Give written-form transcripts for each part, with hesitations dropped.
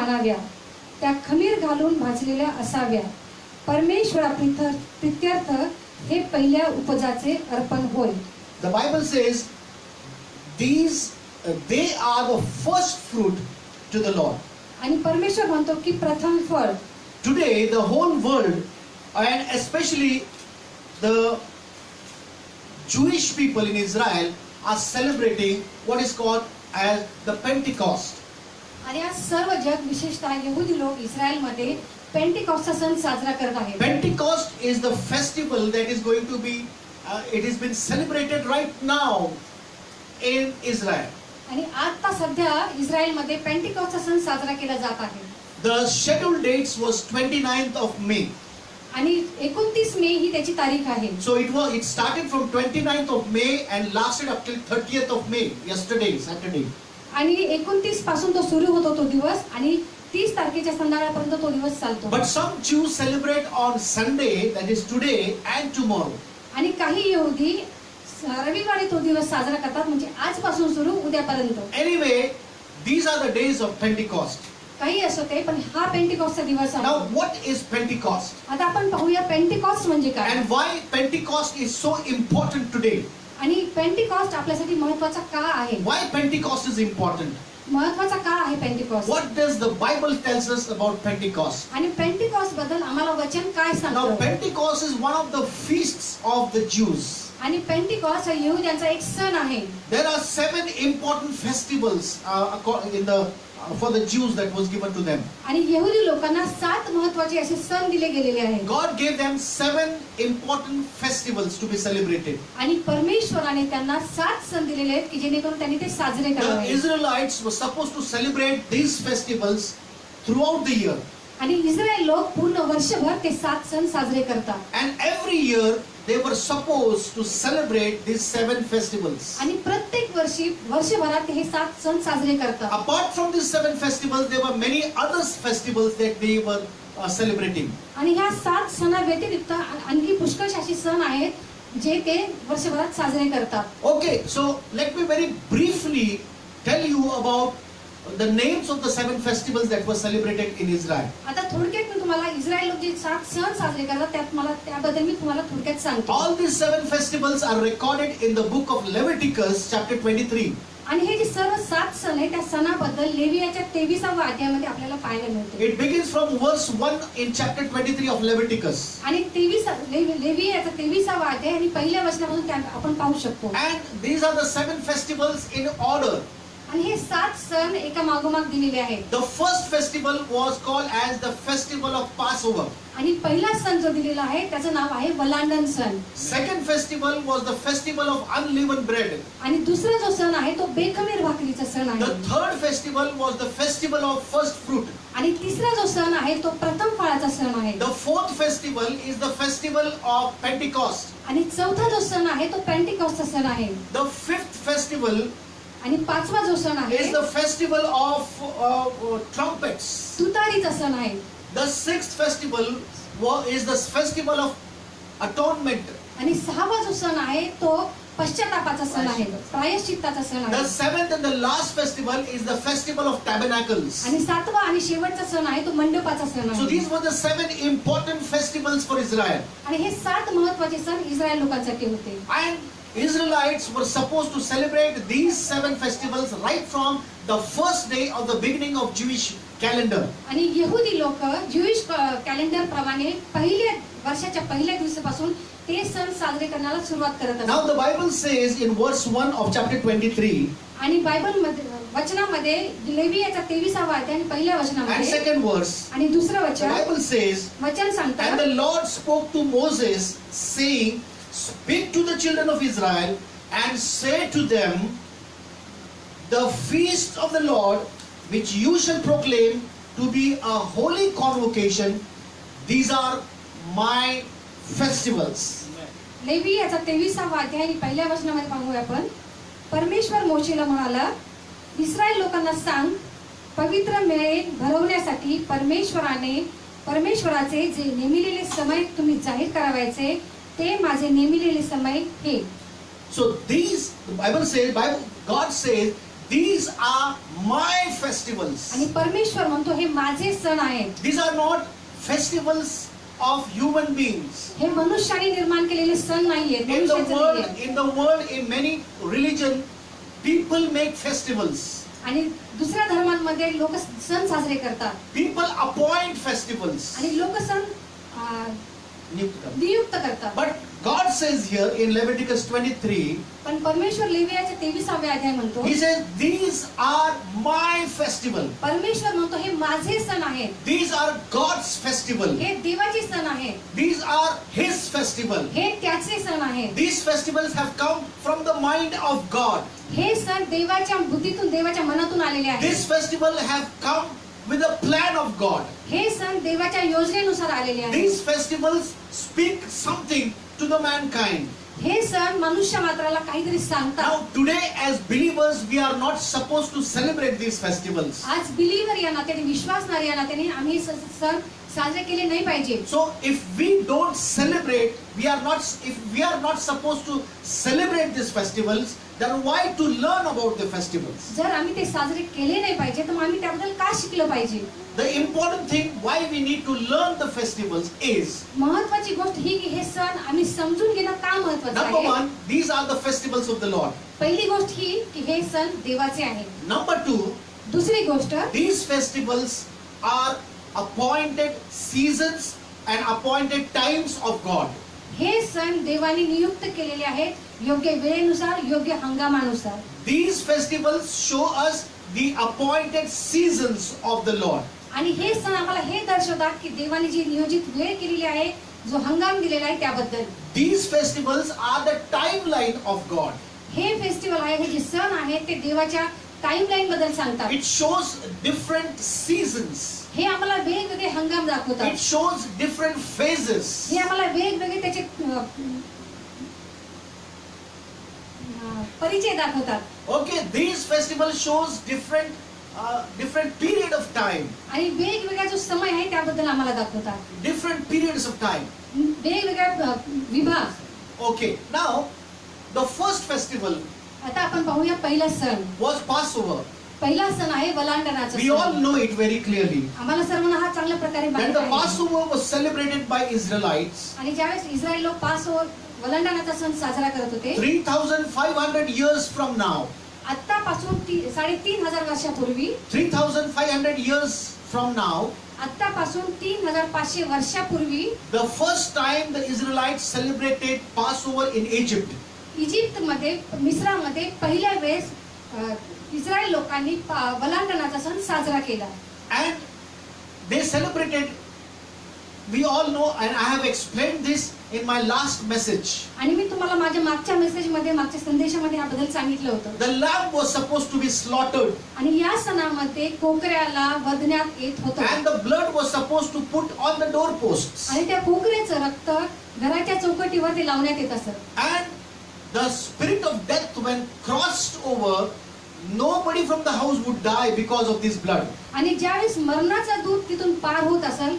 आणाव्या, त्या खमीर घालून भाजलेल्या असाव्या. परमेश्वरा प्रित्यर्थ हे पहिल्या उपजाचे अर्पण होय. The Bible says they are the first fruit to the Lord. आणि परमेश्वर म्हणतो की प्रथम फळ. Today the whole world and especially the Jewish people in Israel are celebrating what is called as the Pentecost. आणि आज सर्व जग विशेषतः यहुदी लोक इस्रायलमध्ये पेंटिकॉस्टचा सण साजरा करत आहेत. Pentecost is the festival that is going to be it has been celebrated right now in Israel. आणि आता सध्या इस्रायलमध्ये पेंटिकॉस्टचा सण साजरा केला जात आहे. The scheduled dates was 29th of May. आणि 29 मे ही त्याची तारीख आहे. So it started from 29th of May and lasted up till 30th of May, yesterday, Saturday. आणि 29 पासून तो सुरू होतो तो दिवस आणि 30 तारखेच्या संध्याकाळपर्यंत तो दिवस चालतो. But some Jews celebrate on Sunday, that is today and tomorrow. आणि काही यहुदी रविवारी तो दिवस साजरा करतात, म्हणजे आजपासून सुरू उद्यापर्यंत. Anyway, these are the days of Pentecost. काही असो ते, पण हा पेंटिकॉस्टचा दिवस आहे. Now what is Pentecost? आता आपण पाहूया पेंटिकॉस्ट म्हणजे काय And why Pentecost is so important today? आणि पेंटिकॉस्ट आपल्यासाठी महत्त्वाचा का आहे. Why Pentecost is important? महत्त्वाचा का आहे Pentecost. What does the Bible tells us about Pentecost? आणि पेंटिकॉस्ट बद्दल आम्हाला वचन काय Now सांगतं. Pentecost is one of the feasts of the Jews. आणि पेंटिकॉस्ट हा यहुद्यांचा एक सण आहे. There are 7 important festivals for the Jews that was given to them. आणि यहुदी लोकांना 7 महत्त्वाचे असे सण दिले गेलेले आहेत. God gave them 7 important festivals to be celebrated. आणि परमेश्वराने त्यांना 7 सण दिलेले आहेत की जेणेकरून त्यांनी ते साजरे The करावे. Israelites were supposed to celebrate these festivals throughout the year. आणि इस्रायल लोक पूर्ण वर्षभर ते 7 सण साजरे करतात. And every year they were supposed to celebrate these 7 festivals. आणि प्रत्येक वर्षी वर्षभरात हे 7 सण साजरे करतात. Apart from these 7 festivals, there were many other festivals that they were celebrating. आणि ह्या 7 सणाव्यतिरिक्त आणखी पुष्कळ अशी सण आहेत जे ते वर्षभरात साजरे करतात. Okay, so let me very briefly tell you about the names of the 7 festivals that were celebrated in Israel. आता थोडक्यात मी तुम्हाला इस्रायल लोक जे 7 सण साजरे करतात त्याबद्दल मी तुम्हाला थोडक्यात सांगतो. All these 7 festivals are recorded in the book of Leviticus chapter 23. आणि हे जे सर्व 7 सण आहेत त्या सणाबद्दल लेवियाच्या 23व्या अध्यायामध्ये आपल्याला पाहायला मिळते. It begins from verse 1 in chapter 23 of Leviticus. आणि लेवियाचा 23वा अध्याय आणि पहिल्या वचनापासून आपण पाहू शकतो. And these are the 7 festivals in order. आणि हे 7 सण एका मागोमाग दिलेले आहेत. The first festival was called as the festival of Passover. आणि पहिला सण जो दिलेला आहे त्याचं नाव आहे वलांडन सण. Second festival was the festival of unleavened bread. आणि दुसरा जो सण आहे तो बेखमीर भाकरीचा सण The आहे. third festival was the festival of first fruit. आणि तिसरा जो सण आहे तो प्रथम फळाचा सण आहे. The fourth festival is the festival of Pentecost. आणि चौथा जो सण आहे तो पेंटिकॉस्टचा सण आहे. The fifth festival आणि 5वा जो सण आहे is the festival of trumpets. तुतारीचा सण आहे. The sixth festival is the festival of atonement. आणि 6वा जो सण आहे तो पश्चातापाचा सण आहे, प्रायश्चित्ताचा सण The आहे. seventh and the last festival is the festival of tabernacles. आणि 7वा आणि शेवटचा सण आहे तो मंडपाचा सण So आहे. these were the 7 important festivals for Israel. आणि हे 7 महत्त्वाचे सण इस्रायल लोकांसाठी होते. And Israelites were supposed to celebrate these 7 festivals right from the first day of the beginning of Jewish calendar. आणि यहुदी लोक ज्यूइश कॅलेंडर प्रमाणे वर्षाच्या पहिल्या दिवसापासून ते सण साजरे करण्याला सुरुवात करत Now असतात. the Bible says in verse 1 of chapter 23 आणि बायबल वचनामध्ये लेवियाचा 23वा अध्याय आणि पहिल्या and वचनामध्ये second verse, आणि दुसरं the वचन Bible says, वचन and the सांगतात. Lord spoke to Moses, saying, speak to the children of Israel and say to them, the feast of the Lord, which you shall proclaim to be a holy convocation, these are my festivals. लेवियाचा 23वा अध्याय आणि पहिल्या वचनामध्ये पाहूया आपण. परमेश्वर मोशेला म्हणाला, Israel लोकांना सांग, पवित्र मेळे भरवण्यासाठी परमेश्वराचे जे नेमिलेले समय तुम्ही जाहीर करावायचे ते माझे नेमिलेले समय हे. So these, the Bible says, God says, these are my festivals. आणि परमेश्वर म्हणतो हे माझे सण आहेत. These are not festivals of human beings. हे मनुष्याने निर्माण केलेले सण नाहीयेत. In the मनुष्याचे world, नाहीयेत. in the world, in many religion, people make festivals. आणि दुसऱ्या धर्मांमध्ये लोक सण साजरे करतात People appoint festivals. आणि लोक सण नियुक्त करतात. But God says here in Leviticus 23, पण परमेश्वर लेवियाच्या 23व्या अध्याय म्हणतो, He says, these are my festival. परमेश्वर म्हणतो हे माझे सण आहेत. These are God's festival. हे देवाचे सण आहेत. These are His festival. हे त्याचे सण आहेत. These festivals have come from the mind of God. हे सण देवाच्या बुद्धीतून देवाच्या मनातून आलेले आहेत. This festival have come with a plan of God. हे सण देवाच्या योजनेनुसार आलेले आहेत. These festivals speak something to the mankind. हे सण मनुष्य मात्राला काहीतरी सांगतात. Now today as believers we are not supposed to celebrate these festivals. आज बिलीव्हर या नात्याने, विश्वासणारे या नात्याने आम्ही सण साजरे केले नाही पाहिजे. So if we don't celebrate, if we are not supposed to celebrate these festivals, then why to learn about the festivals? जर आम्ही ते साजरे केले नाही पाहिजे तर मग आम्ही त्याबद्दल का शिकलं पाहिजे? The important thing why we need to learn the festivals is, महत्वाची गोष्ट ही की हे सण आम्ही समजून घेणं का महत्वाचं number आहे. one, these are the festivals of the Lord. पहिली गोष्ट ही की हे सण देवाचे आहेत. Number two, दुसरी गोष्ट, these festivals are appointed seasons and appointed times of God. हे सण देवाने नियुक्त केलेले आहेत योग्य वेळेनुसार, योग्य हंगामानुसार. These festivals show us the appointed seasons of the Lord. आणि हे सण आम्हाला हे दर्शवतात की देवाने जी नियोजित वेळ केलेली आहे, जो हंगाम दिलेला आहे त्याबद्दल. These festivals are the timeline of God. हे फेस्टिवल आहे, हे जे सण आहेत ते देवाच्या टाइमलाईन बद्दल सांगतात. It shows different seasons. हे आम्हाला वेगवेगळे हंगाम दाखवतात. It shows different phases. हे आम्हाला वेगवेगळे त्याचे परिचय दाखवतात. Okay, these festivals shows different period of time. आणि वेगवेगळा जो समय आहे त्याबद्दल आम्हाला दाखवतात. Different periods of time. वेगवेगळ्या विभाग. Okay, now the first festival आता आपण पाहूया पहिला सण. was Passover. पहिला सण आहे वलांडणाचा We all सण. know it very clearly. आम्हाला सर्वांना हा चांगल्या प्रकारे When माहित the आहे. Passover was celebrated by Israelites, आणि ज्यावेळेस इस्रायल लोक पासओव्हर वलांडणाचा सण साजरा करत होते, 3,500 years from now, आत्तापासून 3,500 वर्षापूर्वी, 3,500 years from now, आत्तापासून 3,500 वर्षापूर्वी the first time the Israelites celebrated Passover in Egypt. इजिप्तमध्ये, मिस्रामध्ये पहिल्या वेळेस इस्रायल लोकांनी वलांडणाचा सण साजरा केला. And they celebrated, we all know, and I have explained this in my last message. आणि मी तुम्हाला माझ्या मागच्या मेसेजमध्ये, मागच्या संदेशामध्ये याबद्दल सांगितलं होतं. The lamb was supposed to be slaughtered, आणि या सणामध्ये कोकऱ्याला वधण्यात येत होतं. and the blood was supposed to put on the doorposts. आणि त्या कोकऱ्याचं रक्त घराच्या चौकटीवर ते लावण्यात येत असत. And the spirit of death, when crossed over, nobody from the house would die because of this blood. आणि ज्यावेळेस मरणाचा दूत तिथून पार होत असेल,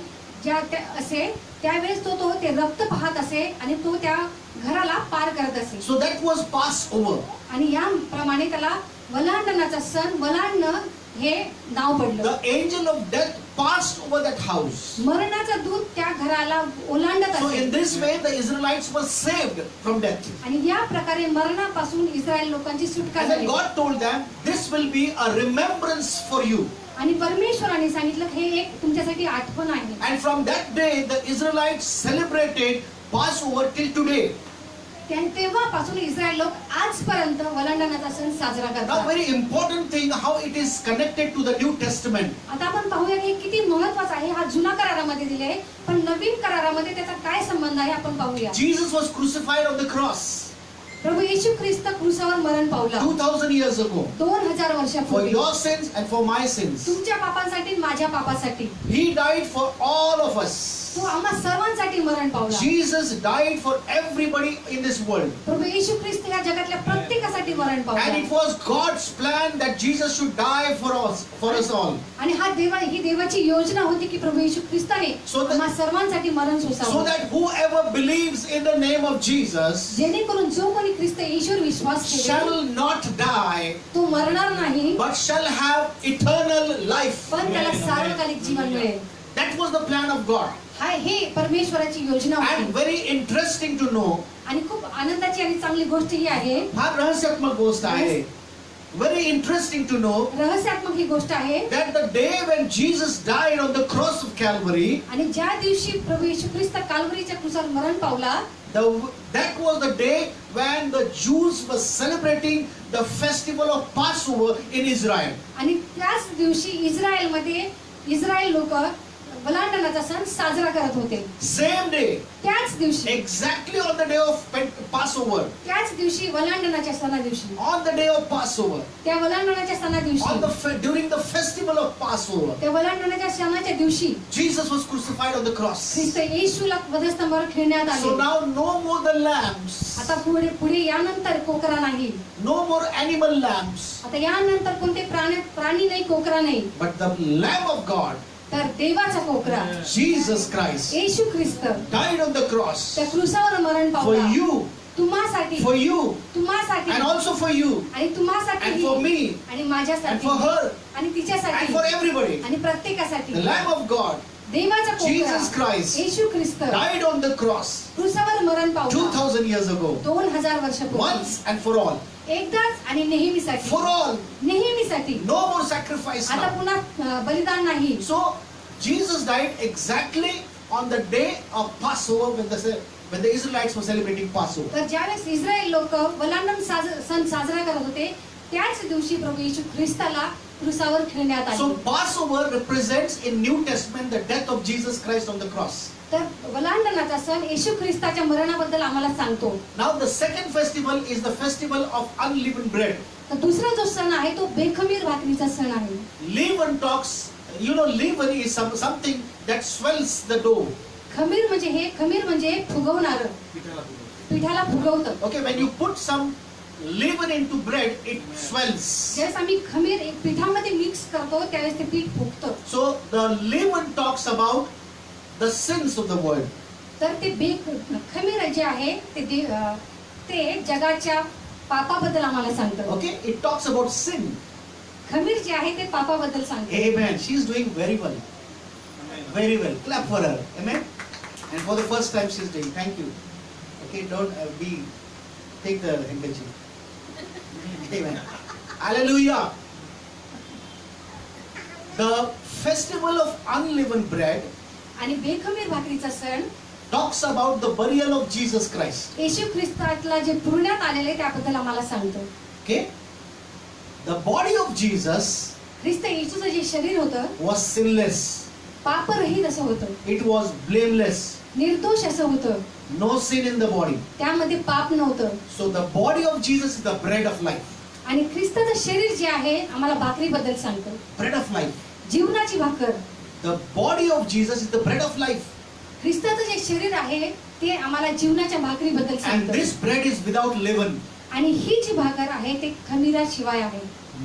त्यावेळेस तो ते रक्त पाहत असे आणि तो त्या घराला पार करत असे. So that was Passover. आणि या प्रमाणे त्याला वलांडणाचा सण, वलांडणं हे नाव पडलं. The angel of death passed over that house. मरणाचा दूत त्या घराला ओलांडत So असे. in this way the Israelites were saved from death. आणि या प्रकारे मरणापासून इस्रायल लोकांची सुटका And then झाली. God told them, this will be a remembrance for you. आणि परमेश्वराने सांगितलं हे एक तुमच्यासाठी आठवण आहे. And from that day the Israelites celebrated Passover till today. तेव्हापासून इस्रायल लोक आजपर्यंत वलांडणाचा सण साजरा Now करतात. very important thing how it is connected to the New Testament. आता आपण पाहूया की किती महत्वाचा आहे. हा जुना करारामध्ये दिले आहे, पण नवीन करारामध्ये त्याचा काय संबंध आहे आपण पाहूया. Jesus was crucified on the cross प्रभू येशू ख्रिस्त क्रूसावर मरण पावला 2,000 years ago 2000 for वर्षापूर्वी. your sins and for my sins. तुमच्या पापांसाठी, माझ्या पापासाठी. He died for all of us. तो आम्हा सर्वांसाठी मरण पावला. Jesus died for everybody in this world. प्रभू येशू ख्रिस्त या जगातल्या प्रत्येकासाठी आमच्यासाठी मरण And पावला. it was God's plan that Jesus should die for us all. आणि ही देवाची योजना होती की प्रभू येशू ख्रिस्ताने So that- आम्हा सर्वांसाठी मरण So सोसावं, that whoever believes in the name of Jesus जेणेकरून जो कोणी ख्रिस्त येशूवर विश्वास ठेवेल shall not die, तो मरणार नाही, but shall have eternal life. पण त्याला सार्वकालिक जीवन मिळेल. That was the plan of God. हे परमेश्वराची योजना And होती. very interesting to know, आणि खूप आनंदाची आणि चांगली गोष्ट ही आहे, फार रहस्यात्मक गोष्ट आहे. Very interesting to know रहस्यात्मक ही गोष्ट आहे, that the day when Jesus died on the cross of Calvary, आणि ज्या दिवशी प्रभू येशू ख्रिस्त काल्वरीच्या क्रूसावर मरण पावला, that was the day when the Jews were celebrating the festival of Passover in Israel. आणि त्याच दिवशी इस्रायलमध्ये इस्रायल लोक वलांडणाचा सण साजरा करत होते. Same day, त्याच दिवशी exactly on the day of Passover, त्याच दिवशी वलांडणाच्या सणा दिवशी, on the day of Passover, त्या वलांडणाच्या सणा दिवशी, during the festival of Passover, त्या वलांडणाच्या सणाच्या दिवशी Jesus was crucified on the cross. ख्रिस्त येशूला वधस्तंभावर खेळण्यात So आले. now no more the lambs, आता पुढे यानंतर कोकरा नाही, no more animal lambs, आता यानंतर कोणते प्राणी नाही, कोकरा नाही, but the Lamb of God, तर देवाचा कोकरा Jesus Christ, Yeshu Christ died on the cross त्या क्रूसावर मरण for पावला. you, तुम्हासाठी, for you, तुम्हासाठी and also for you, आणि तुम्हासाठी and for me, आणि and माझ्यासाठी for her, आणि तिच्यासाठी and for everybody. आणि प्रत्येकासाठी The Lamb of God देवाचा Jesus कोकरा Christ Yeshu Christ died on the cross क्रूसावर मरण पावला 2000 years ago, 2000 वर्षापूर्वी, once and for all. एकदाच आणि नेहमीसाठी, For all, नेहमीसाठी. no more sacrifice आता now. पुन्हा बलिदान नाही. So Jesus died exactly on the day of Passover when the Israelites were celebrating Passover. तर ज्यावेळेस इस्रायल लोक वलांडण सण साजरा करत होते, त्याच दिवशी प्रभू येशू ख्रिस्ताला क्रूसावर खेळण्यात So आले. Passover represents in New Testament the death of Jesus Christ on the cross. तर वलांडणाचा सण येशू ख्रिस्ताच्या मरणाबद्दल आम्हाला सांगतो. Now the second festival is the festival of unleavened bread. तर दुसरा जो सण आहे तो बेखमीर भाकरीचा सण आहे. Leaven talks, leaven is something that swells the dough. खमीर म्हणजे फुगवणार, पिठाला फुगवतं. Okay, when you put some leaven into bread, it swells. ज्यावेळेस आम्ही खमीर पिठामध्ये मिक्स करतो त्यावेळेस ते पीठ फुगतं. So the leaven talks about the sins of the world. तर ते खमीर जे आहे ते जगाच्या पापाबद्दल आम्हाला सांगतं. Okay, it talks about sin. खमीर जे आहे ते पापाबद्दल सांगते. Amen. She is doing very well. Very well. Clap for her. Amen. And for the first time she is doing. Thank you. Okay, don't take the handkerchief. Amen. Hallelujah. The festival of unleavened bread आणि बेखमीर भाकरीचा सण talks about the burial of Jesus Christ. येशू ख्रिस्ताला जे पुरण्यात आलेले त्याबद्दल आम्हाला सांगतो. Okay? The body of Jesus ख्रिस्त येशूचं जे शरीर होतं was sinless. पापरहित असं होतं, It was blameless. निर्दोष असं होतं, No sin in the body. त्यामध्ये पाप नव्हतं. So the body of Jesus is the bread of life. आणि ख्रिस्ताचं शरीर जे आहे आम्हाला भाकरीबद्दल सांगतं, Bread of life. जीवनाची भाकर. The body of Jesus is the bread of life. ख्रिस्ताचं जे शरीर आहे ते आम्हाला जीवनाच्या भाकरीबद्दल And सांगतं. this bread is without leaven. आणि ही जी भाकर आहे ते खमीराशिवाय आहे,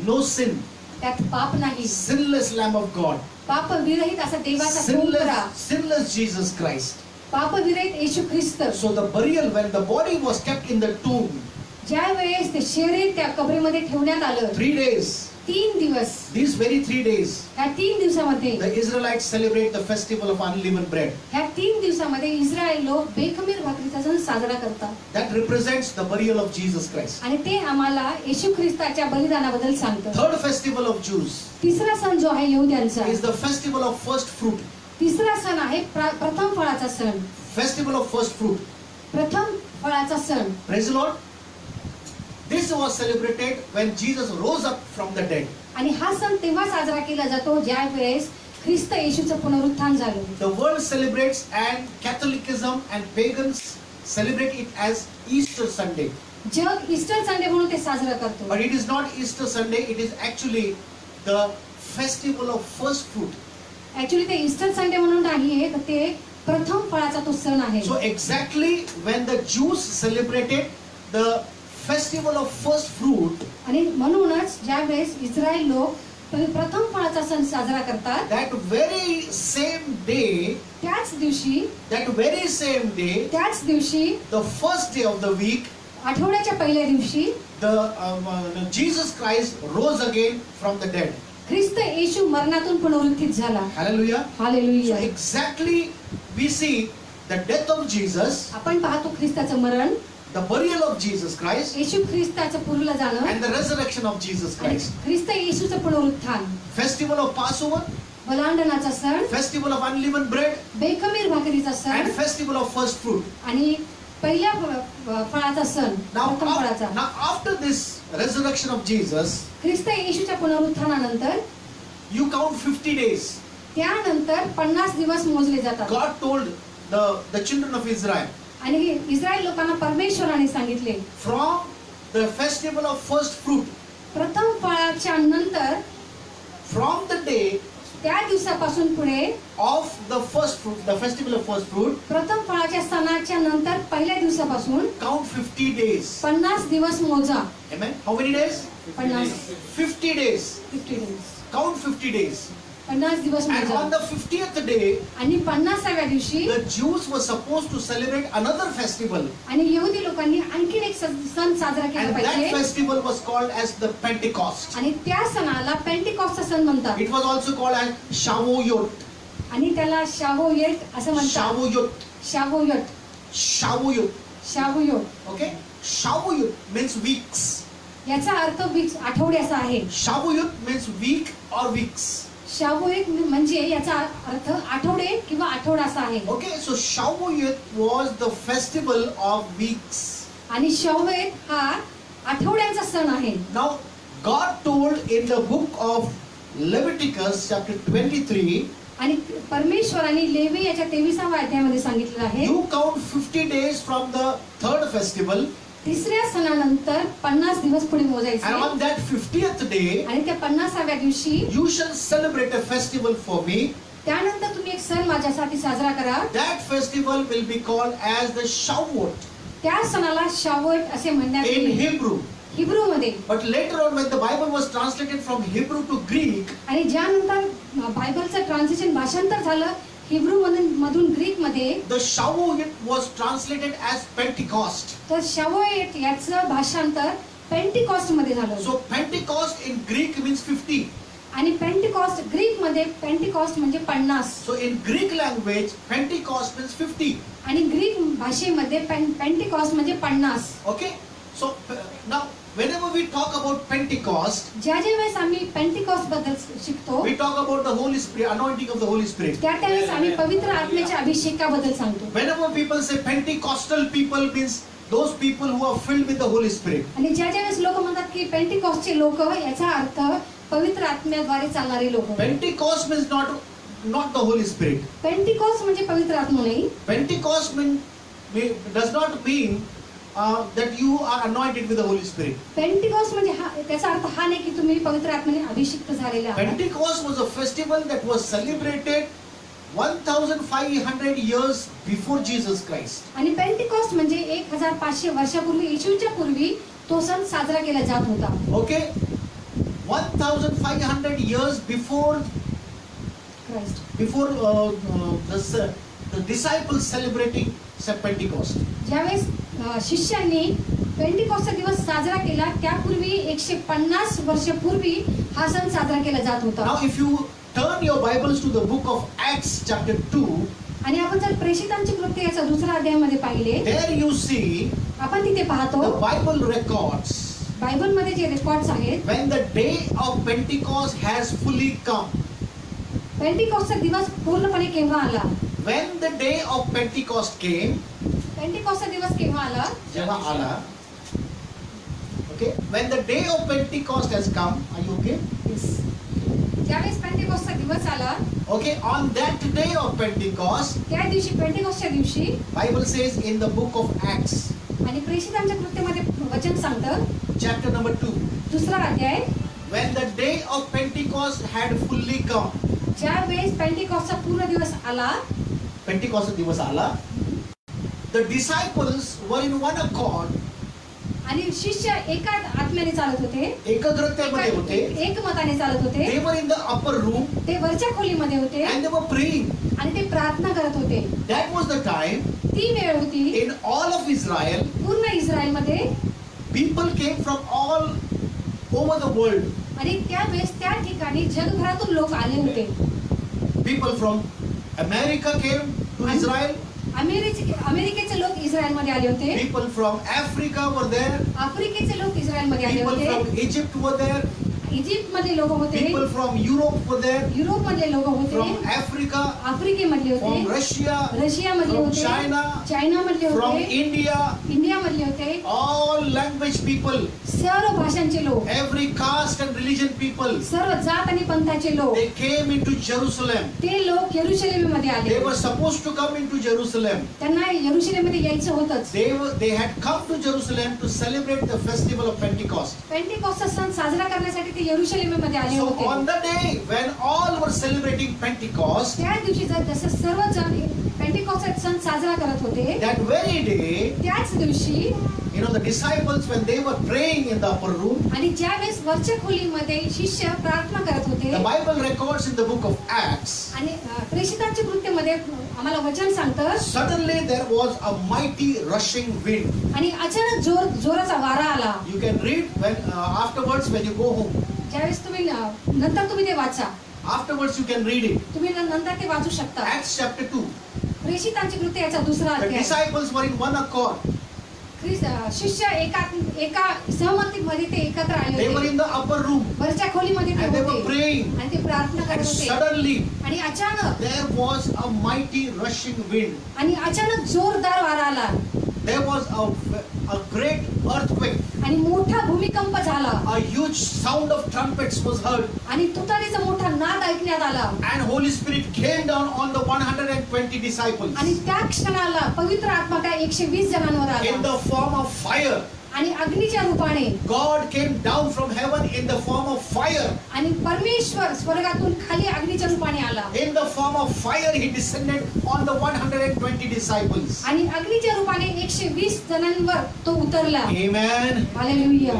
No sin. त्यात पाप नाही. Sinless Lamb of God. पाप विरहित असा देवाचा कोकरा, Sinless Jesus Christ. पाप विरहित येशू ख्रिस्त. So the burial, when the body was kept in the tomb, ज्या वेळेस ते शरीर त्या कबरेमध्ये ठेवण्यात आलं, 3 days, 3 दिवस, these very 3 days, ह्या 3 दिवसामध्ये, the Israelites celebrate the festival of unleavened bread. ह्या 3 दिवसामध्ये इस्रायल लोक बेखमीर भाकरीचा सण साजरा करतात. That represents the burial of Jesus Christ. आणि ते आम्हाला येशू ख्रिस्ताच्या बलिदानाबद्दल सांगतं. Third festival of Jews तिसरा सण जो आहे यहूद्यांचा, is the festival of first fruit. तिसरा सण आहे प्रथम फळाचा सण. Festival of first fruit. प्रथम फळाचा सण. Praise the Lord. This was celebrated when Jesus rose up from the dead. आणि हा सण तेव्हा साजरा केला जातो ज्या वेळेस ख्रिस्त येशूचं पुनरुत्थान झालं. The world celebrates, and Catholicism and pagans celebrate it as Easter Sunday. जग ईस्टर संडे म्हणून ते साजरा करतो. But it is not Easter Sunday, it is actually the festival of first fruit. Actually ते ईस्टर संडे म्हणून नाहीये, तर ते प्रथम फळाचा तो सण आहे. So exactly when the Jews celebrated the festival of first fruit, आणि म्हणूनच ज्या वेळेस इस्रायल लोक प्रथम फळाचा सण साजरा करतात, that very same day, त्याच दिवशी त्याच दिवशी, the first day of the week, आठवड्याच्या पहिल्या दिवशी Jesus Christ rose again from the dead. ख्रिस्त येशू मरणातून पुनरुत्थित झाला. Hallelujah. So hallelujah. exactly we see the death of Jesus, आपण पाहतो ख्रिस्ताचं मरण, the burial of Jesus Christ, येशू ख्रिस्ताचं पुरलं जाणं and the resurrection of Jesus आणि Christ. ख्रिस्त येशूचं पुनरुत्थान. Festival of Passover, बलांडनाचा सण, festival of unleavened bread, बेखमीर भाकरीचा सण and festival of first fruit. आणि पहिल्या फळाचा सण, प्रथम फळाचा. Now after this resurrection of Jesus, Christ येशूच्या पुनरुत्थानानंतर you count 50 days. त्यानंतर 50 दिवस मोजले जातात. God told the children of Israel, आणि इस्रायल लोकांना परमेश्वराने सांगितले, from the festival of first fruit, प्रथम फळाच्या नंतर from the day त्या दिवसापासून पुढे of the first fruit, the festival of first fruit, प्रथम फळाच्या सणाच्या नंतर पहिल्या दिवसापासून count 50 days. 50 दिवस मोजा. Amen. How many days? 50 50 days. 50 days. Count 50 days. 50 दिवस And मोजा. on the 50th day, आणि 50व्या दिवशी the Jews were supposed to celebrate another festival. आणि यहुदी लोकांनी आणखीन एक सण साजरा केला And that पाहिजे. festival was called as the Pentecost. आणि त्या सणाला पेंटिकॉस्टचा सण म्हणतात. It was also called as Shavuot. आणि त्याला शावोयेट असं म्हणतात. Shavuot. शावोयट. Shavuot. शावोयोट. Okay? Shavuot means weeks. याचा अर्थ वीक आठवड्याचा आहे. Shavuot means week or weeks. शावोयेट म्हणजे याचा अर्थ आठवडे किंवा आठवडा असा आहे. Okay, so Shavuot was the festival of weeks. आणि शावोयेट हा आठवड्यांचा सण आहे. Now, God told in the book of Leviticus chapter 23, आणि परमेश्वराने लेवी याच्या 23व्या अध्यायामध्ये सांगितलेलं आहे, you count 50 days from the third festival, तिसऱ्या सणानंतर 50 दिवस पुढे and मोजायचे. on that 50th day, आणि त्या 50व्या दिवशी you shall celebrate a festival for me. त्यानंतर तुम्ही एक सण माझ्यासाठी साजरा करा. That festival will be called as the Shavuot त्या सणाला शावोयेट असे म्हणण्यात in येईल Hebrew. हिब्रू मध्ये. But later on, when the Bible was translated from Hebrew to Greek, आणि ज्यानंतर बायबलचं ट्रान्सलेशन भाषांतर झालं हिब्रू मधून ग्रीक मध्ये, the Shavuot was translated as Pentecost. तर शावोयेट याचं भाषांतर पेंटिकॉस्ट मध्ये झालं. So Pentecost in Greek means 50. आणि पेंटिकॉस्ट ग्रीक मध्ये पेंटिकॉस्ट म्हणजे 50. So in Greek language, Pentecost means 50. आणि ग्रीक भाषेमध्ये पेंटिकॉस्ट म्हणजे 50. Okay? So now, whenever we talk about Pentecost, ज्या वेळेस आम्ही पेंटिकॉस्ट बद्दल शिकतो, we talk about the Holy Spirit, anointing of the Holy Spirit. त्यावेळेस आम्ही पवित्र आत्म्याच्या अभिषेकाबद्दल सांगतो. Whenever people say Pentecostal people, means those people who are filled with the Holy Spirit. आणि ज्या वेळेस लोक म्हणतात की पेंटिकॉस्टचे लोक, याचा अर्थ पवित्र आत्म्याद्वारे चालणारे लोक. Pentecost means not the Holy Spirit. Pentecost म्हणजे पवित्र आत्मा नाही. Pentecost does not mean that you are anointed with the Holy Spirit. Pentecost म्हणजे त्याचा अर्थ हा नाही की तुम्ही पवित्र आत्म्याने अभिषिक्त झालेले आहात. Pentecost was a festival that was celebrated 1500 years before Jesus Christ. आणि पेंटिकॉस्ट म्हणजे 1500 वर्षापूर्वी, येशूच्या पूर्वी तो सण साजरा केला जात होता. Okay? 1500 years before the disciples celebrating Pentecost. ज्यावेळेस शिष्यांनी पेंटिकॉस्टचा दिवस साजरा केला, त्यापूर्वी 150 वर्षापूर्वी हा सण साजरा केला जात होता. Now if you turn your Bibles to the book of Acts chapter 2, आणि आपण जर प्रेषितांची कृत्य याचा 2रा अध्यायामध्ये पाहिले, there you see आपण तिथे पाहतो the Bible records बायबलमध्ये जे रेकॉर्ड्स आहेत, when the day of Pentecost has fully come. पेंटिकॉस्टचा दिवस पूर्णपणे केव्हा आला? When the day of Pentecost came, पेंटिकॉस्टचा दिवस केव्हा आला? जेव्हा आला. Okay, when the day of Pentecost has come, are you okay? ज्यावेळेस पेंटिकॉस्टचा दिवस आला, Okay, on that day of Pentecost, त्या दिवशी पेंटिकॉस्टच्या दिवशी, Bible says in the book of Acts, आणि प्रेषितांच्या कृत्यामध्ये वचन सांगतं, chapter number 2, 2रा अध्याय, when the day of Pentecost had fully come, ज्यावेळेस पेंटिकॉस्टचा पूर्ण दिवस आला, Pentecost दिवस आला, the disciples were in one accord आणि शिष्य एका आत्म्याने चालत होते, एकाग्रतेमध्ये होते. एकमताने चालत होते. They were in the upper room ते वरच्या खोलीमध्ये होते and they were praying. आणि ते प्रार्थना करत होते. That was the time ती वेळ होती in all of Israel. पूर्ण इस्रायलमध्ये People came from all over the world. आणि त्यावेळेस त्या ठिकाणी जगभरातून लोक आले होते. People from America came to Israel. अमेरिकेचे लोक इस्रायलमध्ये आले होते. People from Africa were there. आफ्रिकेचे लोक इस्रायलमध्ये आले People होते. from Egypt were there. Egypt मधले लोक होते. People from Europe were there. Europe मधले लोक होते. From Africa, आफ्रिकेमधले from होते. Russia, रशिया मधले from होते. China, चायना मधले from होते. India, इंडिया मधले होते. all language people, सर्व भाषांचे लोक, every caste and religion people, सर्व जात आणि पंथाचे लोक, they came into Jerusalem. ते लोक यरुशलेममध्ये They आले. were supposed to come into Jerusalem. त्यांना यरुशलेममध्ये यायचं होतंच. They had come to Jerusalem to celebrate the festival of Pentecost. पेंटिकॉस्टचा सण साजरा करण्यासाठी ते यरुशलेममध्ये आले So होते. on the day when all were celebrating Pentecost, त्या दिवशी जसं सर्वजण पेंटिकॉस्टचा सण साजरा करत होते, that very day, त्याच दिवशी the disciples, when they were praying in the upper room, आणि ज्यावेळेस वरच्या खोलीमध्ये शिष्य प्रार्थना करत होते, the Bible records in the book of Acts, आणि प्रेषितांच्या कृत्यामध्ये आम्हाला वचन सांगतं, suddenly there was a mighty rushing wind. आणि अचानक जोराचा वारा आला. You can read when afterwards when you go home. ज्यावेळेस तुम्ही नंतर तुम्ही ते वाचा, Afterwards you can read it. तुम्ही नंतर ते वाचू शकता. Acts chapter 2. प्रेषितांची कृत्य याचा दुसरा The अध्याय. disciples were in one accord. शिष्य एका सहमतीमध्ये ते एकत्र आले They were होते. in the upper room वरच्या खोलीमध्ये ते and they were होते praying. आणि ते प्रार्थना And करत होते. suddenly आणि अचानक there was a mighty rushing wind. आणि अचानक जोरदार वारा आला There was a great earthquake. आणि मोठा भूमिकंप झाला A huge sound of trumpets was heard. आणि तुतारीचा मोठा नाद ऐकण्यात आला. And Holy Spirit came down on the 120 disciples आणि त्या क्षणाला पवित्र आत्मा त्या 120 जणांवर in आला the form of fire. आणि अग्नीच्या रूपाने. God came down from heaven in the form of fire. आणि परमेश्वर स्वर्गातून खाली अग्नीच्या रूपाने आला. In the form of fire, he descended on the 120 disciples. आणि अग्नीच्या रूपाने 120 जणांवर तो उतरला. Amen. Hallelujah.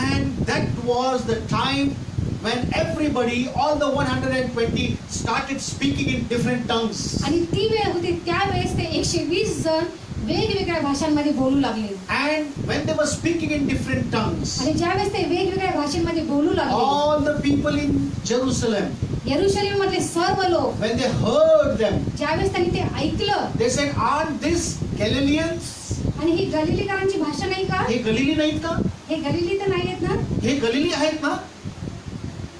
And that was the time when everybody, all the 120, started speaking in different tongues. आणि ती वेळ होती त्यावेळेस ते 120 जण वेगवेगळ्या भाषांमध्ये बोलू लागले. And when they were speaking in different tongues, आणि ज्यावेळेस ते वेगवेगळ्या भाषेमध्ये बोलू लागले, all the people in Jerusalem, यरुशलेम मधले सर्व लोक when they heard them, ज्यावेळेस त्यांनी ते ऐकलं, they said, "Aren't this Galileans?" आणि ही गलिलीकरांची भाषा नाही का? हे गलिली नाहीत का? हे गलिली तर नाही आहेत ना? हे गलिली आहेत ना?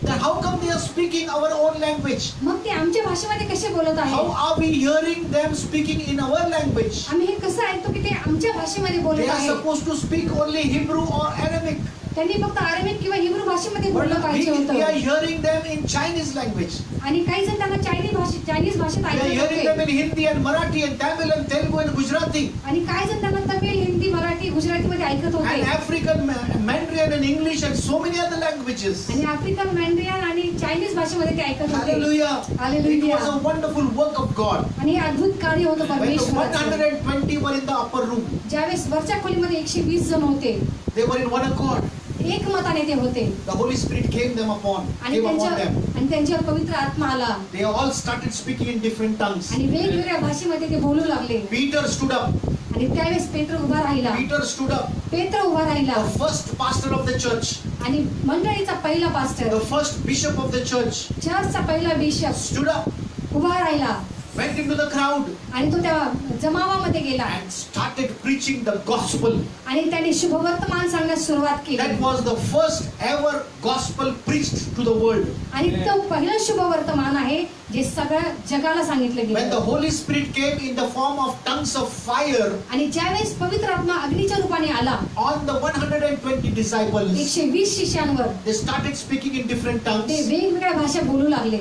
Then how come they are speaking our own language? मग ते आमच्या भाषेमध्ये कसे बोलत How आहेत? are we hearing them speaking in our language? आम्ही हे कसं ऐकतो की ते आमच्या भाषेमध्ये They बोलत are आहेत? supposed to speak only Hebrew or Arabic. त्यांनी फक्त अरेबिक किंवा हिब्रू भाषेमध्ये But बोललं पाहिजे we are होतं. hearing them in Chinese language. आणि काही जण त्यांना चायनीज भाषेत We are ऐकत hearing them होते. in Hindi and Marathi and Tamil and Telugu and Gujarati आणि काही जण त्यांना तमिळ, हिंदी, मराठी, गुजरातीमध्ये ऐकत होते. and African Mandarin and English and so many other languages. आणि आफ्रिकन मॅन्ड्रियन आणि चायनीज भाषेमध्ये ते ऐकत होते. Hallelujah. It Hallelujah. was a wonderful work of God. आणि हे अद्भुत कार्य होतं When the परमेश्वराचं. 120 were in the upper room, ज्यावेळेस वरच्या खोलीमध्ये 120 जण होते, they were in one accord. एकमताने ते होते. The Holy Spirit came them upon, आणि came upon them. त्यांच्यावर पवित्र आत्मा आला They all started speaking in different tongues. आणि वेगवेगळ्या भाषेमध्ये ते बोलू लागले. Peter stood up. आणि त्यावेळेस पेत्र उभा राहिला. Peter stood up. पेत्र उभा राहिला The first pastor of the church, आणि मंडळीचा पहिला pastor, the first bishop of the church, चर्चचा पहिला बिशप stood up, उभा राहिला went into the crowd आणि तो त्या जमावामध्ये गेला and started preaching the gospel. आणि त्याने शुभवर्तमान सांगण्यास सुरुवात केली. That was the first ever gospel preached to the world. आणि तो पहिलं शुभवर्तमान आहे जे सगळ्या जगाला सांगितलं When the गेलं. Holy Spirit came in the form of tongues of fire आणि ज्यावेळेस पवित्र आत्मा अग्नीच्या रूपाने आला on the 120 disciples, 120 शिष्यांवर, they started speaking in different ते tongues. वेगवेगळ्या भाषा बोलू लागले.